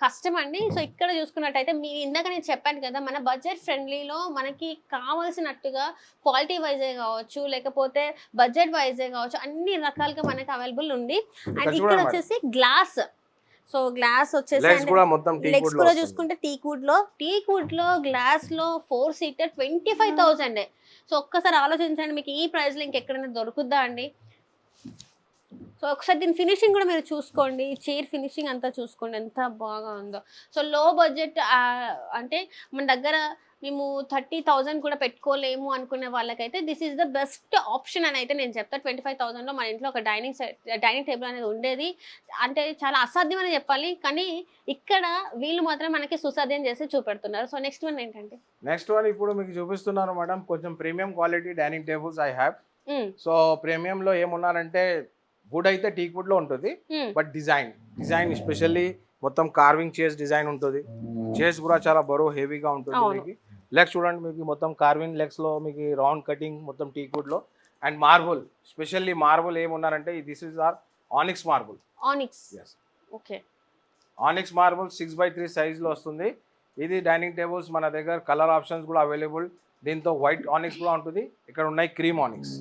Speaker 1: కష్టం అండి. సో ఇక్కడ చూసుకున్నట్టయితే మీరు ఇందాక నేను చెప్పాను కదా, మన బడ్జెట్ ఫ్రెండ్లీలో మనకి కావాల్సినట్టుగా క్వాలిటీ వైజే కావచ్చు లేకపోతే బడ్జెట్ వైజే కావచ్చు అన్ని రకాలుగా మనకి అవైలబుల్ ఉంది. అండ్ ఇక్కడ వచ్చేసి గ్లాస్. సో గ్లాస్ వచ్చేసి లెగ్స్ కూడా చూసుకుంటే టీక్ వుడ్ లో గ్లాస్ లో 4 seater 25,000. సో ఒక్కసారి ఆలోచించండి, మీకు ఈ ప్రైస్ లో ఇంకెక్కడైనా దొరుకుద్దా అండి. సో ఒకసారి దీని ఫినిషింగ్ కూడా మీరు చూసుకోండి, చైర్ ఫినిషింగ్ అంతా చూసుకోండి ఎంత బాగా ఉందో. సో లో బడ్జెట్ అంటే మన దగ్గర మేము 30,000 కూడా పెట్టుకోలేము అనుకునే వాళ్ళకైతే this is the best option అని అయితే నేను చెప్తాను. 25,000లో మన ఇంట్లో ఒక డైనింగ్ టేబుల్ అనేది ఉండేది అంటే చాలా అసాధ్యం అని చెప్పాలి, కానీ ఇక్కడ వీళ్ళు మాత్రం మనకి సుసాధ్యం చేసి చూపెడుతున్నారు. సో నెక్స్ట్ వన్ ఏంటంటే
Speaker 2: ఇప్పుడు మీకు చూపిస్తున్నారు మేడం, కొంచెం premium quality dining tables I have. So premium లో ఏమున్నారంటే వుడ్ అయితే టీక్ వుడ్ లో ఉంటుంది, బట్ డిజైన్ ఎస్పెషల్లీ మొత్తం కార్వింగ్ చైర్స్ డిజైన్ ఉంటుంది. చైర్స్ కూడా చాలా బరువు హెవీగా ఉంటుంది. మీకు లెగ్స్ చూడండి, మీకు మొత్తం కార్వింగ్ లెగ్స్ లో మీకు రౌండ్ కటింగ్ మొత్తం టీక్ వుడ్ లో. అండ్ మార్బుల్ స్పెషల్లీ మార్బుల్ ఏమున్నారంటే this is are onyx marble. Onyx marble 6x3 size లో వస్తుంది. ఇది డైనింగ్ టేబుల్స్ మన దగ్గర కలర్ ఆప్షన్స్ కూడా అవైలబుల్. దీంతో వైట్ ఆనిక్స్ కూడా ఉంటుంది, ఇక్కడ ఉన్నాయి క్రీమ్ ఆనిక్స్.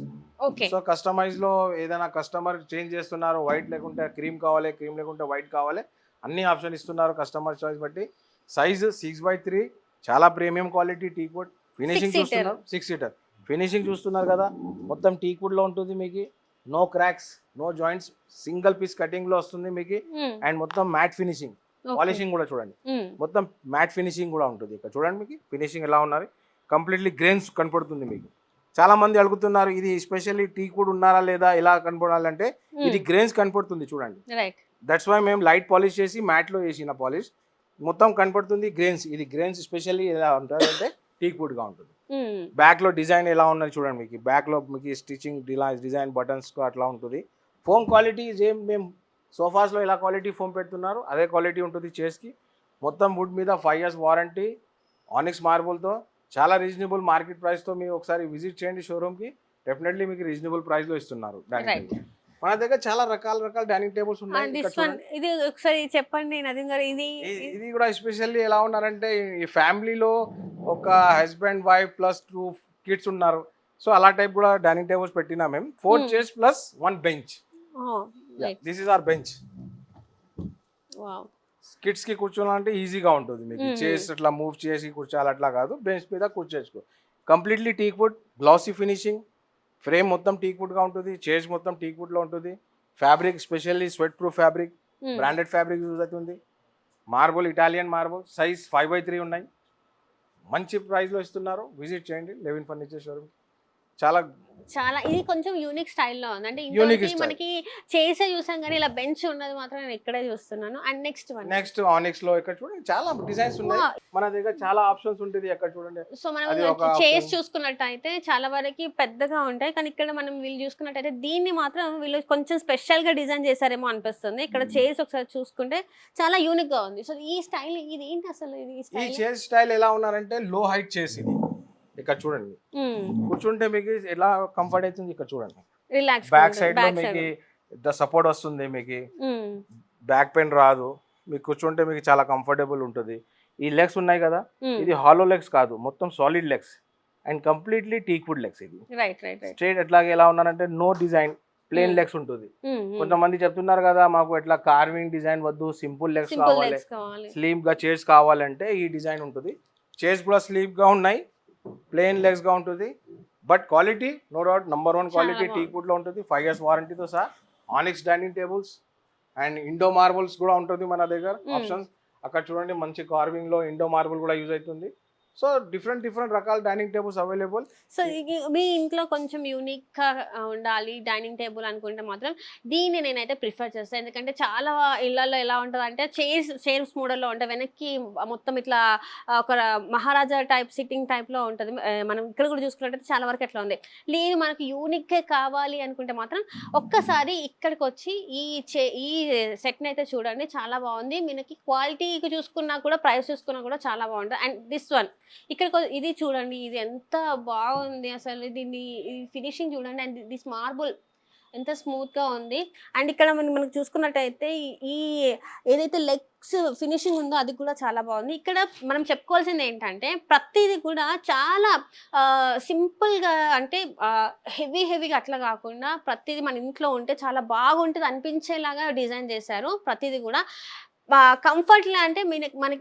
Speaker 2: సో కస్టమైజ్ లో ఏదైనా కస్టమర్ చేంజ్ చేస్తున్నారు, వైట్ లేకుంటే క్రీమ్ కావాలి, క్రీమ్ లేకుంటే వైట్ కావాలి, అన్ని ఆప్షన్ ఇస్తున్నారు కస్టమర్ చాయిస్ బట్టి. సైజ్ 6x3 చాలా premium quality teak would. Finishing చూస్తున్నారు 6 seater ఫినిషింగ్ చూస్తున్నారు కదా, మొత్తం టీక్ వుడ్ లో ఉంటుంది మీకు. No cracks, no joints, single piece cutting లో వస్తుంది మీకు. అండ్ మొత్తం మ్యాట్ ఫినిషింగ్, పాలిషింగ్ కూడా చూడండి, మొత్తం మ్యాట్ ఫినిషింగ్ కూడా ఉంటుంది. ఇక్కడ చూడండి మీకు ఫినిషింగ్ ఎలా ఉన్నది, కంప్లీట్లీ గ్రెయిన్స్ కనపడుతుంది మీకు. చాలా మంది అడుగుతున్నారు ఇది ఎస్పెషల్లీ టీక్ వుడ్ ఉన్నారా లేదా, ఎలా కనపడాలంటే ఇది గ్రెయిన్స్ కనపడుతుంది చూడండి. దట్స్ వై మేము లైట్ పాలిష్ చేసి మ్యాట్ లో వేసిన పాలిష్. మొత్తం కనపడుతుంది గ్రెయిన్స్. ఇది గ్రెయిన్స్ స్పెషల్లీ ఎలా ఉంటుంది అంటే టీక్ వుడ్గా ఉంటుంది. బ్యాక్లో డిజైన్ ఎలా ఉన్నది చూడండి, మీకు బ్యాక్లో మీకు స్టిచింగ్ డిజైన్ బటన్స్ అట్లా ఉంటుంది. ఫోమ్ క్వాలిటీ ఏం మేము సోఫాస్లో ఎలా క్వాలిటీ ఫోమ్ పెడుతున్నారు అదే క్వాలిటీ ఉంటుంది చైర్స్కి. మొత్తం వుడ్ మీద 5 years వారంటీ, ఆనిక్స్ మార్బుల్తో చాలా రీజనబుల్ మార్కెట్ ప్రైస్తో మీరు ఒకసారి విజిట్ చేయండి షోరూమ్కి. డెఫినెట్లీ మీకు రీజనబుల్ ప్రైస్లో ఇస్తున్నారు డైనింగ్ టేబుల్. మన దగ్గర చాలా రకాల డైనింగ్ టేబుల్స్ ఉన్నాయి.
Speaker 1: ఇది ఒకసారి చెప్పండి నదీమ్ గారు.
Speaker 2: ఇది కూడా ఎస్పెషల్లీ ఎలా ఉన్నారంటే ఈ ఫ్యామిలీలో ఒక హస్బెండ్ వైఫ్ ప్లస్ 2 kids ఉన్నారు. సో అలా టైప్ కూడా డైనింగ్ టేబుల్స్ పెట్టినా మేము. 4 chairs plus 1 bench. This is our bench. Kids కి కూర్చోవాలంటే ఈజీగా ఉంటుంది మీకు. చైర్స్ అట్లా మూవ్ చేసి కూర్చోాలి అట్లా కాదు, బెంచ్ మీద కూర్చోవచ్చు. Completely teak wood, glossy finishing, frame మొత్తం టీక్ వుడ్ గా ఉంటుంది, చైర్స్ మొత్తం టీక్ వుడ్ లో ఉంటుంది. Fabric specially sweat proof fabric, branded fabric use అవుతుంది. Marble Italian marble, size 5x3 ఉన్నాయి. మంచి ప్రైస్ లో ఇస్తున్నారు. విజిట్ చేయండి లెవిన్ ఫర్నిచర్ షోరూమ్. చాలా
Speaker 1: ఇది కొంచెం యూనిక్ స్టైల్లో ఉంది. అంటే ఇంకోటి మనకి చేసే చూసాం కానీ ఇలా బెంచ్ ఉన్నది మాత్రం నేను ఇక్కడే చూస్తున్నాను. అండ్ నెక్స్ట్
Speaker 2: ఆనిక్స్ లో ఇక్కడ చూడండి చాలా డిజైన్స్ ఉన్నాయి. మన దగ్గర చాలా ఆప్షన్స్ ఉంటుంది. అక్కడ చూడండి.
Speaker 1: సో మనం చైర్స్ చూసుకున్నట్టయితే చాలా వరకు పెద్దగా ఉంటాయి, కానీ ఇక్కడ మనం వీళ్ళు చూసుకున్నట్టయితే దీన్ని మాత్రం వీళ్ళు కొంచెం స్పెషల్ గా డిజైన్ చేశారేమో అనిపిస్తుంది. ఇక్కడ చైర్స్ ఒకసారి చూసుకుంటే చాలా యూనిక్ గా ఉంది. సో ఈ స్టైల్ ఇది ఏంటి అసలు?
Speaker 2: ఈ చైర్ స్టైల్ ఎలా ఉన్నారంటే లో హైట్ చైర్స్. ఇది ఇక్కడ చూడండి, కూర్చుంటే మీకు ఎలా కంఫర్ట్ అవుతుంది. ఇక్కడ చూడండి, బ్యాక్ సైడ్ లో మీకు సపోర్ట్ వస్తుంది, మీకు బ్యాక్ పెయిన్ రాదు. మీకు కూర్చుంటే మీకు చాలా కంఫర్టబుల్ ఉంటుంది. ఈ లెగ్స్ ఉన్నాయి కదా, ఇది హాలో లెగ్స్ కాదు, మొత్తం solid legs and completely teak would legs. ఇది స్ట్రైట్ ఎట్లాగే ఎలా ఉన్నారంటే నో డిజైన్, ప్లేన్ లెగ్స్ ఉంటుంది. కొంతమంది చెప్తున్నారు కదా మాకు ఎట్లా కార్వింగ్ డిజైన్ వద్దు, సింపుల్ లెగ్స్ కావాలి, స్లీమ్ గా చైర్స్ కావాలంటే ఈ డిజైన్ ఉంటుంది. చైర్స్ కూడా స్లీప్ గా ఉన్నాయి, ప్లెయిన్ లెగ్స్ గా ఉంటుంది. But quality no doubt number 1 quality teak wood లో ఉంటుంది. 5 years వారంటీతో సహా. Onyx dining tables and Indo marbles కూడా ఉంటుంది మన దగ్గర ఆప్షన్స్. అక్కడ చూడండి మంచి కార్వింగ్ లో ఇండో మార్బుల్ కూడా యూజ్ అవుతుంది. సో డిఫరెంట్ రకాల డైనింగ్ టేబుల్స్ అవైలబుల్.
Speaker 1: సో మీ ఇంట్లో కొంచెం యూనిక్ గా ఉండాలి డైనింగ్ టేబుల్ అనుకుంటే మాత్రం దీన్ని నేనైతే ప్రిఫర్ చేస్తాను. ఎందుకంటే చాలా ఇళ్లలో ఎలా ఉంటుంది అంటే చైర్స్ మోడల్లో ఉంటాయి, వెనక్కి మొత్తం ఇట్లా ఒక మహారాజా టైప్ సిట్టింగ్ టైప్ లో ఉంటుంది. మనం ఇక్కడ కూడా చూసుకున్నట్టయితే చాలా వరకు ఎట్లా ఉంది. లేదు మనకు యూనిక్ గా కావాలి అనుకుంటే మాత్రం ఒక్కసారి ఇక్కడికి వచ్చి ఈ సెట్ని అయితే చూడండి, చాలా బాగుంది. మనకి క్వాలిటీకి చూసుకున్నా కూడా ప్రైస్ చూసుకున్నా కూడా చాలా బాగుంటుంది. అండ్ దిస్ వన్ ఇక్కడ ఇది చూడండి, ఇది ఎంత బాగుంది అసలు. దీన్ని ఫినిషింగ్ చూడండి. అండ్ దిస్ మార్బుల్ ఎంత స్మూత్ గా ఉంది. అండ్ ఇక్కడ మనకు చూసుకున్నట్టయితే ఈ ఏదైతే లెగ్స్ ఫినిషింగ్ ఉందో అది కూడా చాలా బాగుంది. ఇక్కడ మనం చెప్పుకోవాల్సింది ఏంటంటే ప్రతిదీ కూడా చాలా సింపుల్ గా, అంటే హెవీగా అట్లా కాకుండా ప్రతిదీ మన ఇంట్లో ఉంటే చాలా బాగుంటుంది అనిపించేలాగా డిజైన్ చేశారు. ప్రతిదీ కూడా కంఫర్ట్ లా, అంటే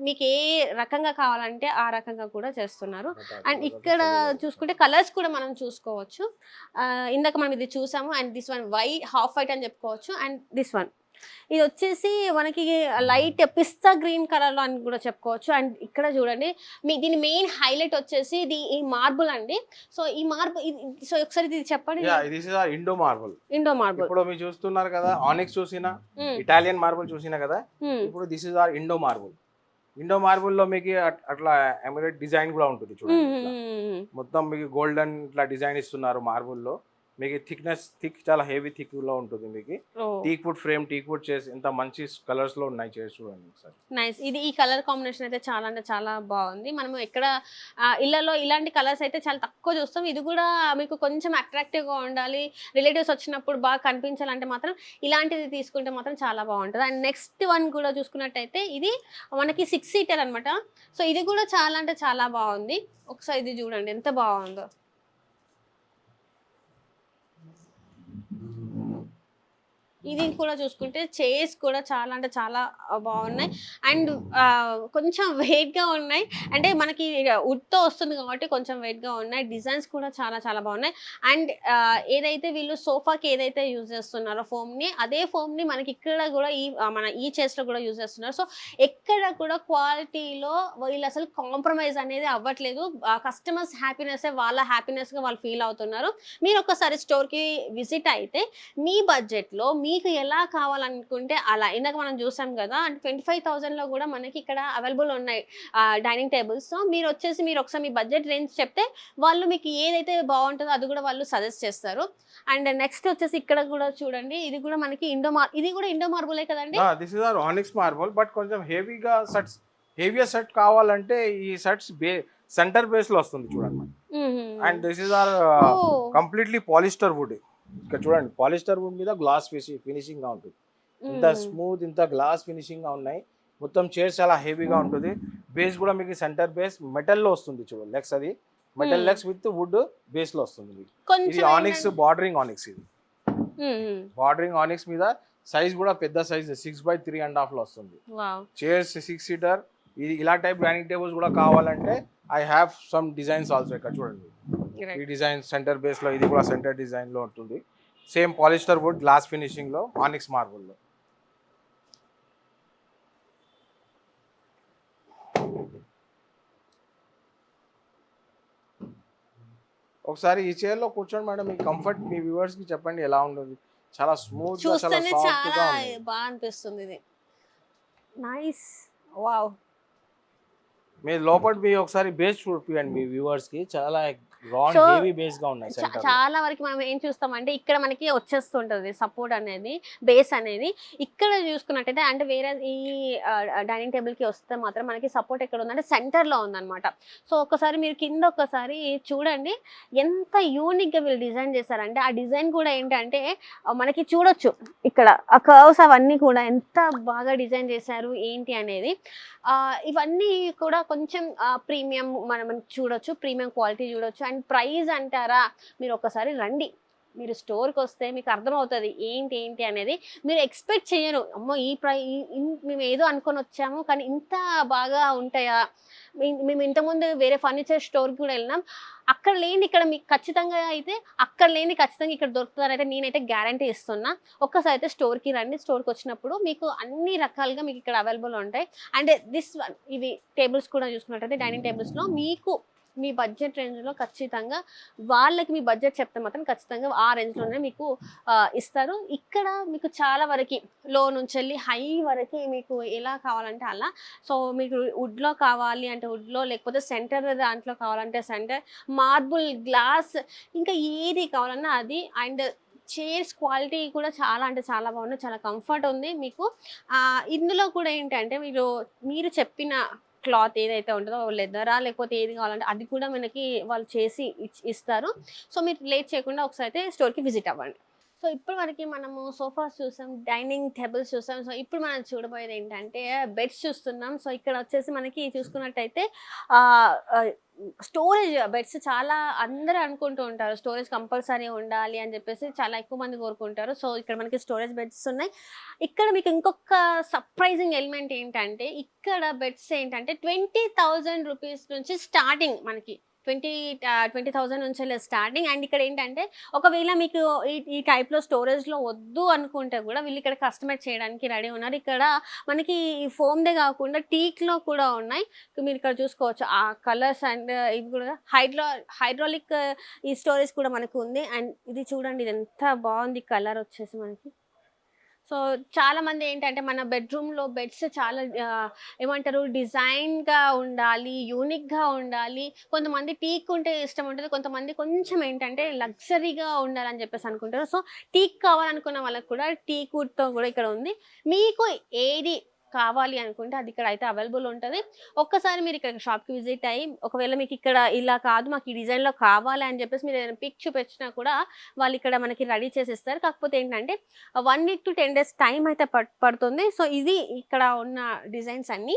Speaker 1: మీకు ఏ రకంగా కావాలంటే ఆ రకంగా కూడా చేస్తున్నారు. అండ్ ఇక్కడ చూసుకుంటే కలర్స్ కూడా మనం చూసుకోవచ్చు. ఇందాక మనం ఇది చూసాము. And this one half white అని చెప్పుకోవచ్చు. అండ్ దిస్ వన్ ఇది వచ్చేసి మనకి లైట్ పిస్తా గ్రీన్ కలర్ లో అని కూడా చెప్పుకోవచ్చు. అండ్ ఇక్కడ చూడండి, దీని మెయిన్ హైలైట్ వచ్చేసి ఈ మార్బుల్ అండి. సో ఈ మార్బుల్, సో ఒకసారి ఇది చెప్పండి.
Speaker 2: Indo marble. ఇప్పుడు మీరు చూస్తున్నారు కదా, ఆనిక్స్ చూసినా, ఇటాలియన్ మార్బుల్ చూసినా కదా, ఇప్పుడు this is are Indo marble. Indo marble లో మీకు అట్లా ఎమరేట్ డిజైన్ కూడా ఉంటుంది చూడండి. మొత్తం మీకు గోల్డెన్ ఇట్లా డిజైన్ ఇస్తున్నారు మార్బుల్ లో. మీకు థిక్ చాలా హెవీ థిక్ లో ఉంటుంది. మీకు teak wood frame, teak wood chairs ఎంత మంచి కలర్స్ లో ఉన్నాయి చైర్స్ చూడండి ఒకసారి.
Speaker 1: నైస్. ఇది ఈ కలర్ కాంబినేషన్ అయితే చాలా అంటే చాలా బాగుంది. మనం ఎక్కడ ఇళ్లలో ఇలాంటి కలర్స్ అయితే చాలా తక్కువ చూస్తాం. ఇది కూడా మీకు కొంచెం అట్రాక్టివ్ గా ఉండాలి, రిలేటివ్స్ వచ్చినప్పుడు బాగా కనిపించాలంటే మాత్రం ఇలాంటిది తీసుకుంటే మాత్రం చాలా బాగుంటుంది. అండ్ నెక్స్ట్ వన్ కూడా చూసుకున్నట్టయితే ఇది మనకి 6 seater అనమాట. సో ఇది కూడా చాలా అంటే చాలా బాగుంది. ఒకసారి ఇది చూడండి ఎంత బాగుందో. ఇది కూడా చూసుకుంటే చైర్స్ కూడా చాలా అంటే చాలా బాగున్నాయి. అండ్ కొంచెం వెయిట్గా ఉన్నాయి, అంటే మనకి వుడ్తో వస్తుంది కాబట్టి కొంచెం వెయిట్గా ఉన్నాయి. డిజైన్స్ కూడా చాలా చాలా బాగున్నాయి. అండ్ ఏదైతే వీళ్ళు సోఫాకి ఏదైతే యూజ్ చేస్తున్నారో ఫోమ్ని, అదే ఫోమ్ని మనకి ఇక్కడ కూడా ఈ చైర్స్లో కూడా యూజ్ చేస్తున్నారు. సో ఎక్కడ కూడా క్వాలిటీలో వీళ్ళు అసలు కాంప్రమైజ్ అనేది అవ్వట్లేదు. కస్టమర్స్ హ్యాపీనెస్ వాళ్ళ హ్యాపీనెస్గా వాళ్ళు ఫీల్ అవుతున్నారు. మీరు ఒక్కసారి స్టోర్కి విజిట్ అయితే మీ బడ్జెట్లో మీ మీకు ఎలా కావాలనుకుంటే అలా. ఇందాక మనం చూసాం కదా! అంటే 25,000లో కూడా మనకి ఇక్కడ అవైలబుల్ ఉన్నాయి డైనింగ్ టేబుల్స్. సో మీరొచ్చేసి ఒకసారి మీ బడ్జెట్ రేంజ్ చెప్తే వాళ్ళు మీకు ఏదైతే బావుంటదో అది కూడా వాళ్ళు సజెస్ట్ చేస్తారు. అండ్ నెక్స్ట్ వచ్చేసి ఇక్కడ కూడా చూడండి. ఇది కూడా మనకి ఇది కూడా ఇండో మార్బులే కదండీ?
Speaker 2: This is are onyx marble, but కొంచెం హెవియర్ సెట్ కావాలంటే ఈ సెట్స్ సెంటర్ బేస్ లో వస్తుంది చూడండి. And this is are
Speaker 1: oh!
Speaker 2: Completely polyester wood. ఇక్కడ చూడండి, పాలిస్టర్ వుడ్ మీద గ్లాస్ ఫినిషింగ్ గా ఉంటుంది. ఇంత స్మూత్, ఇంత గ్లాస్ ఫినిషింగ్ గా ఉన్నాయి. మొత్తం చైర్స్ చాలా హెవీగా ఉంటుంది. బేస్ కూడా మీకు సెంటర్ బేస్ మెటల్ లో వస్తుంది చూడండి. లెగ్స్ అది metal legs with would base లో వస్తుంది మీకు. ఇది ఆనిక్స్, బార్డరింగ్ ఆనిక్స్. ఇది బార్డరింగ్ ఆనిక్స్ మీద సైజ్ కూడా పెద్ద సైజ్ 6x3.5 లో వస్తుంది. Chairs 6 seater. ఇది ఇలా టైప్ డైనింగ్ టేబుల్స్ కూడా కావాలంటే I have some designs also. ఇక్కడ చూడండి, ఈ డిజైన్ సెంటర్ బేస్ లో, ఇది కూడా సెంటర్ డిజైన్ లో ఉంటుంది. Same polyester wood glass finishing లో ఆనిక్స్ మార్బుల్ లో. ఒకసారి ఈ చైర్ లో కూర్చోండి మేడం, మీ కంఫర్ట్ మీ వ్యూవర్స్ కి చెప్పండి ఎలా ఉంటుంది. చాలా స్మూత్ గా, చాలా
Speaker 1: చూస్తేనే
Speaker 2: సాఫ్ట్
Speaker 1: చాలా
Speaker 2: గా ఉంది.
Speaker 1: బాగా అనిపిస్తుంది ఇది. నైస్. వావ్!
Speaker 2: మీరు లోపల మీ ఒకసారి బేస్ చూపియండి మీ వ్యూవర్స్ కి. చాలా రాంగ్
Speaker 1: సో
Speaker 2: హెవీ బేస్ గా ఉన్నాయి సెంటర్ లో.
Speaker 1: చాలా వరకు మనం ఏం చూస్తామంటే ఇక్కడ మనకి వచ్చేస్తుంటది సపోర్ట్ అనేది, బేస్ అనేది. ఇక్కడ చూసుకున్నట్టయితే అంటే వేరే ఈ డైనింగ్ టేబుల్ కి వస్తే మాత్రం మనకి సపోర్ట్ ఎక్కడ ఉందంటే సెంటర్ లో ఉందన్నమాట. సో ఒకసారి మీరు కింద ఒకసారి చూడండి ఎంత యూనిక్ గా వీళ్ళు డిజైన్ చేశారంటే, ఆ డిజైన్ కూడా ఏంటంటే మనకి చూడొచ్చు ఇక్కడ ఆ కర్వ్స్ అవన్నీ కూడా ఎంత బాగా డిజైన్ చేశారు ఏంటి అనేది. ఇవన్నీ కూడా కొంచెం ప్రీమియం మనం చూడొచ్చు, ప్రీమియం క్వాలిటీ చూడొచ్చు. అండ్ ప్రైస్ అంటారా, మీరు ఒకసారి రండి, మీరు స్టోర్కి వస్తే మీకు అర్థమవుతుంది ఏంటి అనేది. మీరు ఎక్స్పెక్ట్ చేయరు, అమ్మో ఈ మేము ఏదో అనుకొని వచ్చాము కానీ ఇంత బాగా ఉంటాయా. మేము ఇంతకుముందు వేరే ఫర్నిచర్ స్టోర్కి కూడా వెళ్ళినాం, అక్కడ లేని ఇక్కడ మీకు ఖచ్చితంగా అయితే అక్కడ లేని ఖచ్చితంగా ఇక్కడ దొరుకుతారైతే నేనైతే గ్యారంటీ ఇస్తున్నా. ఒక్కసారి అయితే స్టోర్కి రండి. స్టోర్కి వచ్చినప్పుడు మీకు అన్ని రకాలుగా మీకు ఇక్కడ అవైలబుల్ ఉంటాయి. అండ్ ఇవి టేబుల్స్ కూడా చూసుకున్నట్టయితే డైనింగ్ టేబుల్స్లో మీకు మీ బడ్జెట్ రేంజ్లో ఖచ్చితంగా వాళ్ళకి మీ బడ్జెట్ చెప్తే మాత్రం ఖచ్చితంగా ఆ రేంజ్లోనే మీకు ఇస్తారు. ఇక్కడ మీకు చాలా వరకు లో నుంచి వెళ్ళి హై వరకు మీకు ఎలా కావాలంటే అలా. సో మీకు వుడ్లో కావాలి అంటే వుడ్లో, లేకపోతే సెంటర్ దాంట్లో కావాలంటే సెంటర్, మార్బుల్, గ్లాస్, ఇంకా ఏది కావాలన్నా అది. అండ్ చైర్స్ క్వాలిటీ కూడా చాలా అంటే చాలా బాగుంది, చాలా కంఫర్ట్ ఉంది మీకు. ఇందులో కూడా ఏంటంటే మీరు చెప్పిన క్లాత్ ఏదైతే ఉంటుందో లెదరా లేకపోతే ఏది కావాలంటే అది కూడా మనకి వాళ్ళు చేసి ఇస్తారు. సో మీరు లేట్ చేయకుండా ఒకసారి అయితే స్టోర్కి విజిట్ అవ్వండి. సో ఇప్పుడు వరకు మనము సోఫాస్ చూసాం, డైనింగ్ టేబుల్స్ చూసాం. సో ఇప్పుడు మనం చూడబోయేది ఏంటంటే బెడ్స్ చూస్తున్నాం. సో ఇక్కడ వచ్చేసి మనకి చూసుకున్నట్టయితే స్టోరేజ్ బెడ్స్ చాలా అందరూ అనుకుంటూ ఉంటారు, స్టోరేజ్ కంపల్సరీ ఉండాలి అని చెప్పేసి చాలా ఎక్కువ మంది కోరుకుంటారు. సో ఇక్కడ మనకి స్టోరేజ్ బెడ్స్ ఉన్నాయి. ఇక్కడ మీకు ఇంకొక సర్ప్రైజింగ్ ఎలిమెంట్ ఏంటంటే, ఇక్కడ బెడ్స్ ఏంటంటే 20,000 రూపీస్ నుంచి స్టార్టింగ్ మనకి 20,000 నుంచి స్టార్టింగ్. అండ్ ఇక్కడ ఏంటంటే ఒకవేళ మీకు ఈ టైప్లో స్టోరేజ్లో వద్దు అనుకుంటే కూడా వీళ్ళు ఇక్కడ కస్టమైజ్ చేయడానికి రెడీ ఉన్నారు. ఇక్కడ మనకి ఫోమ్దే కాకుండా టీక్లో కూడా ఉన్నాయి, మీరు ఇక్కడ చూసుకోవచ్చు ఆ కలర్స్. అండ్ ఇవి కూడా హైడ్రాలిక్ ఈ స్టోరేజ్ కూడా మనకు ఉంది. అండ్ ఇది చూడండి, ఇది ఎంత బాగుంది కలర్ వచ్చేసి మనకి. సో చాలా మంది ఏంటంటే మన బెడ్రూమ్లో బెడ్స్ చాలా ఏమంటారు డిజైన్గా ఉండాలి, యూనిక్గా ఉండాలి. కొంతమంది టీక్ ఉంటే ఇష్టం ఉంటుంది, కొంతమంది కొంచెం ఏంటంటే లగ్జరీగా ఉండాలని చెప్పేసి అనుకుంటారు. సో టీక్ కావాలనుకున్న వాళ్ళకి కూడా టీక్ వుడ్తో కూడా ఇక్కడ ఉంది. మీకు ఏది కావాలి అనుకుంటే అది ఇక్కడ అయితే అవైలబుల్ ఉంటుంది. ఒక్కసారి మీరు ఇక్కడ షాప్కి విజిట్ అయ్యి ఒకవేళ మీకు ఇక్కడ ఇలా కాదు మాకు ఈ డిజైన్లో కావాలి అని చెప్పేసి మీరు ఏదైనా పిక్ చూపించినా కూడా వాళ్ళు ఇక్కడ మనకి రెడీ చేసి ఇస్తారు. కాకపోతే ఏంటంటే 1 week to 10 days టైం అయితే పడుతుంది. సో ఇది ఇక్కడ ఉన్న డిజైన్స్ అన్నీ.